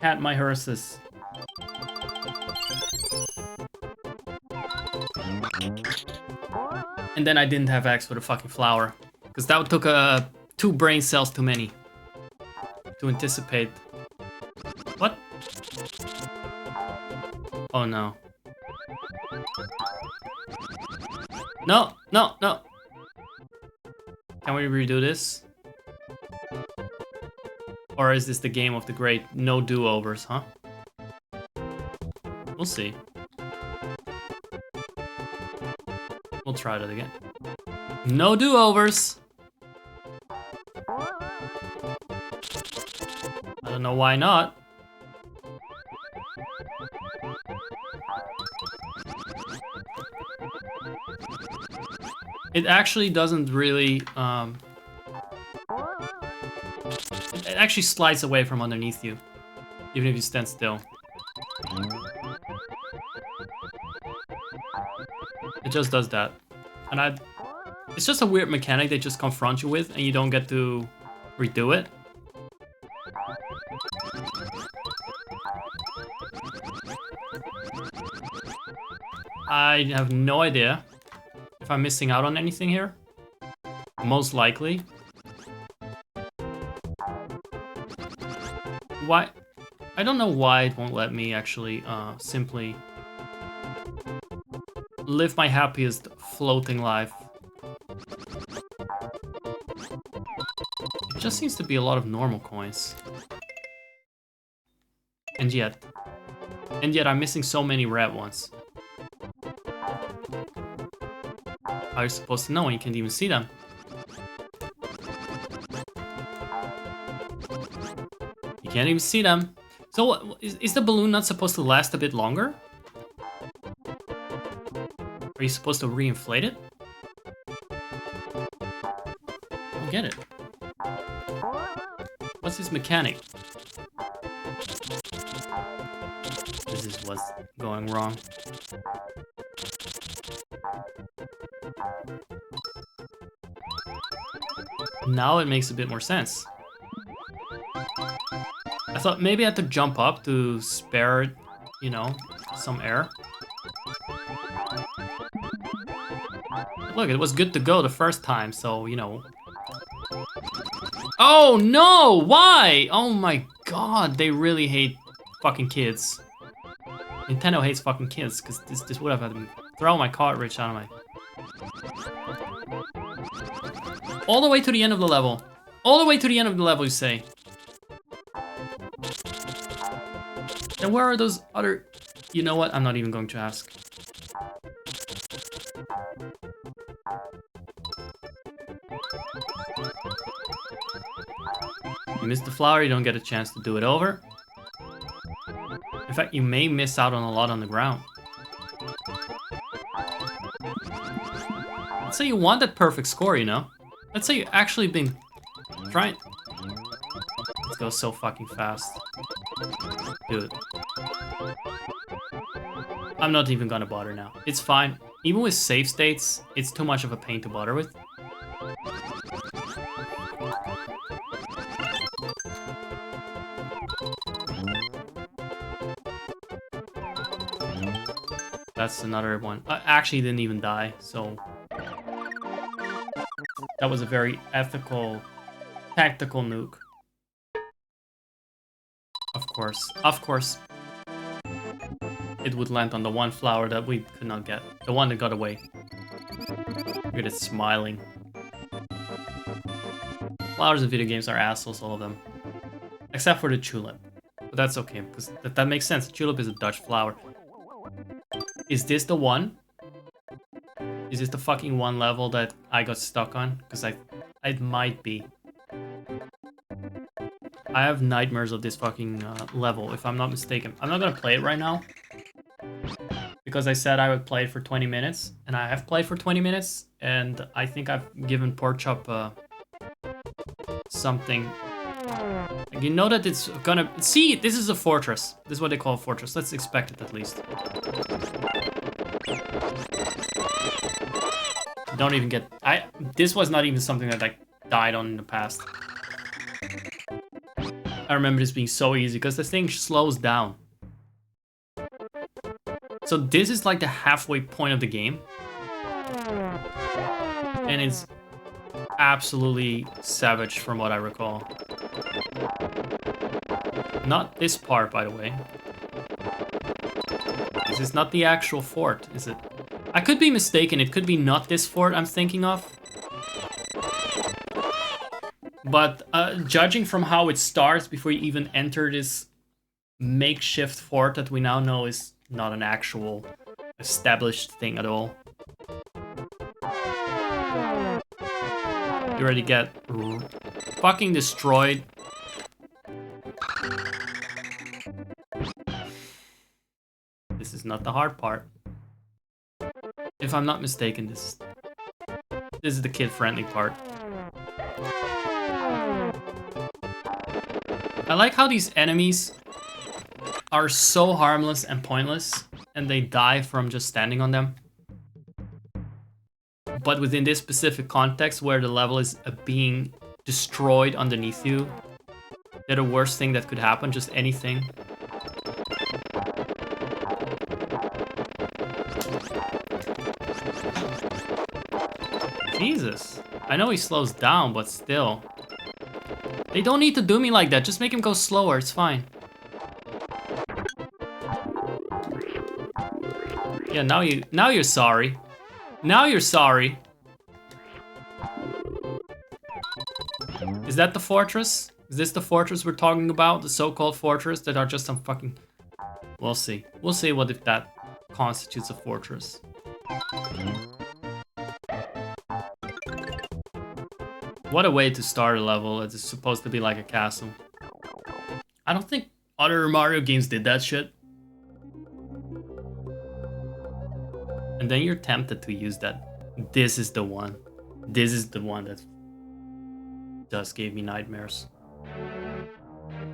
had my hearses. And then I didn't have eggs for the fucking flower. Because that took 2 brain cells too many. To anticipate. What? Oh no. No, no, no. Can we redo this? Or is this the game of the great no do-overs, huh? We'll see. We'll try that again. No do-overs! I don't know why not. It actually doesn't really, it actually slides away from underneath you, even if you stand still. It just does that. And it's just a weird mechanic they just confront you with, and you don't get to redo it. I have no idea if I'm missing out on anything here. Most likely. Why? I don't know why it won't let me actually simply live my happiest floating life. It just seems to be a lot of normal coins. And yet I'm missing so many red ones. How are you supposed to know when you can't even see them? You can't even see them. So is the balloon not supposed to last a bit longer? Are you supposed to reinflate it? I don't get it. What's this mechanic? This is what's going wrong. Now it makes a bit more sense. I thought maybe I had to jump up to spare, you know, some air. Look, it was good to go the first time, so, you know. Oh, no! Why? Oh my god, they really hate fucking kids. Nintendo hates fucking kids, because this would have had to throw my cartridge out of my... All the way to the end of the level. All the way to the end of the level, you say. And where are those other... You know what? I'm not even going to ask. You miss the flower, you don't get a chance to do it over. In fact, you may miss out on a lot on the ground. Let's say you want that perfect score, you know? Let's say you've actually been trying... Let's go so fucking fast. Dude. I'm not even gonna bother now. It's fine. Even with save states, it's too much of a pain to bother with. That's another one. I actually didn't even die, so... That was a very ethical, tactical nuke. Of course. It would land on the one flower that we could not get. The one that got away. Look at it smiling. Flowers in video games are assholes, all of them. Except for the tulip. But that's okay, because that makes sense. The tulip is a Dutch flower. Is this the one? Is this the fucking one level that I got stuck on? Because it might be. I have nightmares of this fucking level, if I'm not mistaken. I'm not gonna play it right now. Because I said I would play it for 20 minutes. And I have played for 20 minutes. And I think I've given Porkchop something. Like, you know that it's gonna... See, this is a fortress. This is what they call a fortress. Let's expect it at least. Don't even get... This was not even something that I died on in the past. I remember this being so easy because this thing slows down. So this is like the halfway point of the game. And it's absolutely savage from what I recall. Not this part, by the way. This is not the actual fort, is it? I could be mistaken. It could be not this fort I'm thinking of. But judging from how it starts before you even enter this makeshift fort that we now know is not an actual established thing at all. You already get fucking destroyed. This is not the hard part. If I'm not mistaken, this is the kid-friendly part. I like how these enemies are so harmless and pointless, and they die from just standing on them. But within this specific context, where the level is being destroyed underneath you, they're the worst thing that could happen, just anything. Jesus. I know he slows down, but still. They don't need to do me like that. Just make him go slower. It's fine. Yeah, now you're sorry. Now you're sorry. Is that the fortress? Is this the fortress we're talking about? The so-called fortress that are just some fucking... We'll see. We'll see what if that constitutes a fortress. What a way to start a level. It's supposed to be like a castle. I don't think other Mario games did that shit. And then you're tempted to use that. This is the one. This is the one that just gave me nightmares.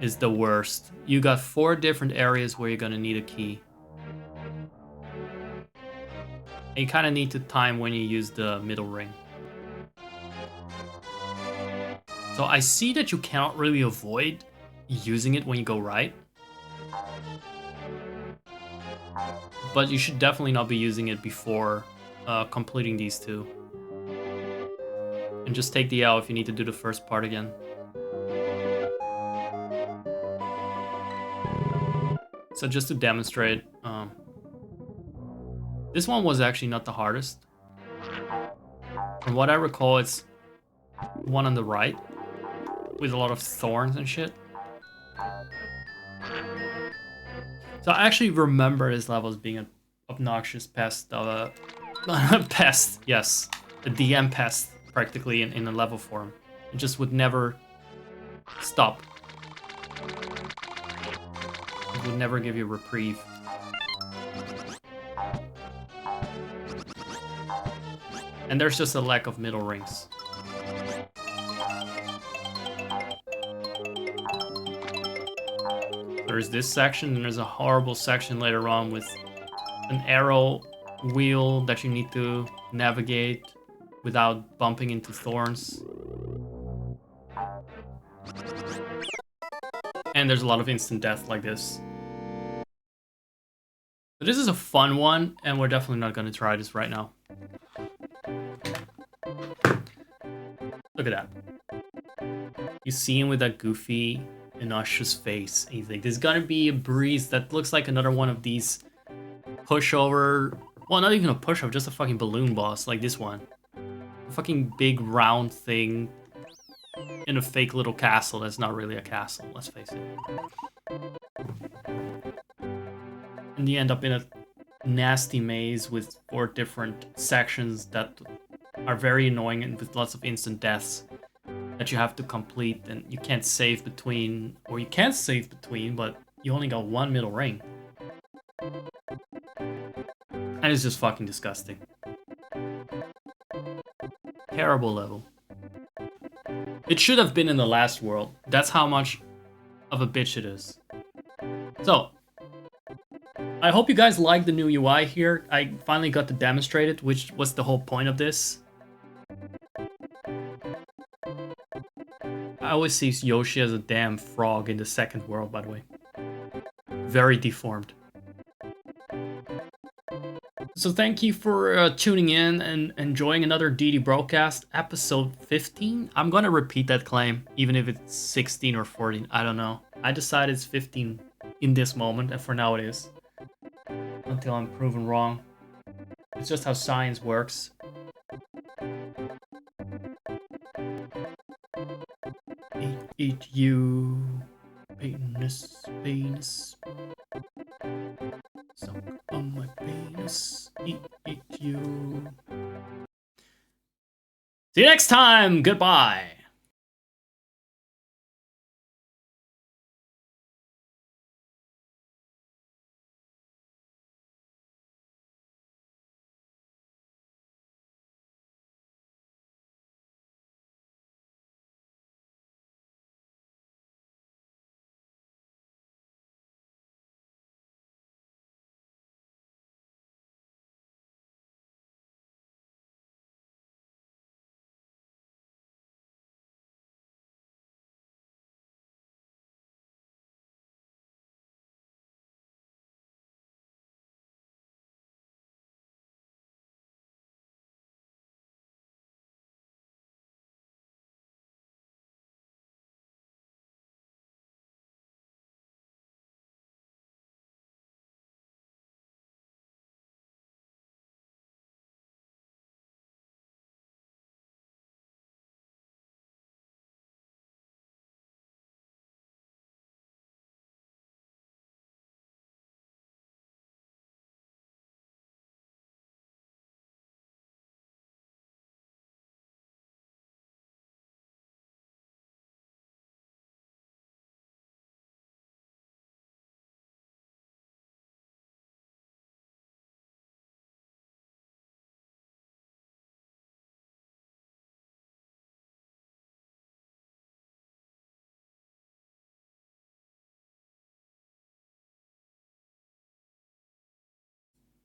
Is the worst. You got 4 different areas where you're gonna need a key. And you kind of need to time when you use the middle ring. So I see that you cannot really avoid using it when you go right. But you should definitely not be using it before completing these 2. And just take the L if you need to do the first part again. So just to demonstrate, this one was actually not the hardest. From what I recall, it's one on the right with a lot of thorns and shit. So I actually remember this level as being an obnoxious pest of a pest, yes. A DM pest, practically, in a level form. It just would never stop. It would never give you a reprieve. And there's just a lack of middle rings. There's this section, and there's a horrible section later on with an arrow wheel that you need to navigate without bumping into thorns. And there's a lot of instant death like this. But this is a fun one, and we're definitely not going to try this right now. Look at that. You see him with that goofy innocuous face. And he's like, there's gonna be a breeze that looks like another one of these pushover... Well, not even a pushover, just a fucking balloon boss, like this one. A fucking big round thing in a fake little castle that's not really a castle, let's face it. And you end up in a nasty maze with 4 different sections that are very annoying and with lots of instant deaths that you have to complete, and you can't save between, or you can save between, but you only got 1 middle ring. And it's just fucking disgusting. Terrible level. It should have been in the last world. That's how much of a bitch it is. So, I hope you guys like the new UI here. I finally got to demonstrate it, which was the whole point of this. I always see Yoshi as a damn frog in the second world, by the way. Very deformed. So thank you for tuning in and enjoying another Deity Brocast, episode 15. I'm gonna repeat that claim, even if it's 16 or 14, I don't know. I decided it's 15 in this moment, and for now it is. Until I'm proven wrong. It's just how science works. Eat you, penis, penis. Suck on my penis, eat you. See you next time, goodbye.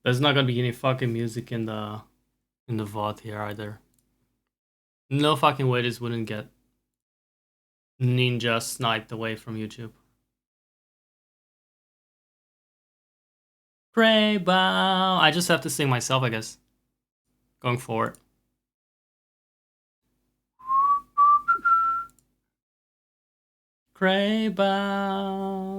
There's not gonna be any fucking music in the VOD here either. No fucking way this wouldn't get ninja sniped away from YouTube. Pray bow. I just have to sing myself, I guess. Going forward. Pray bow.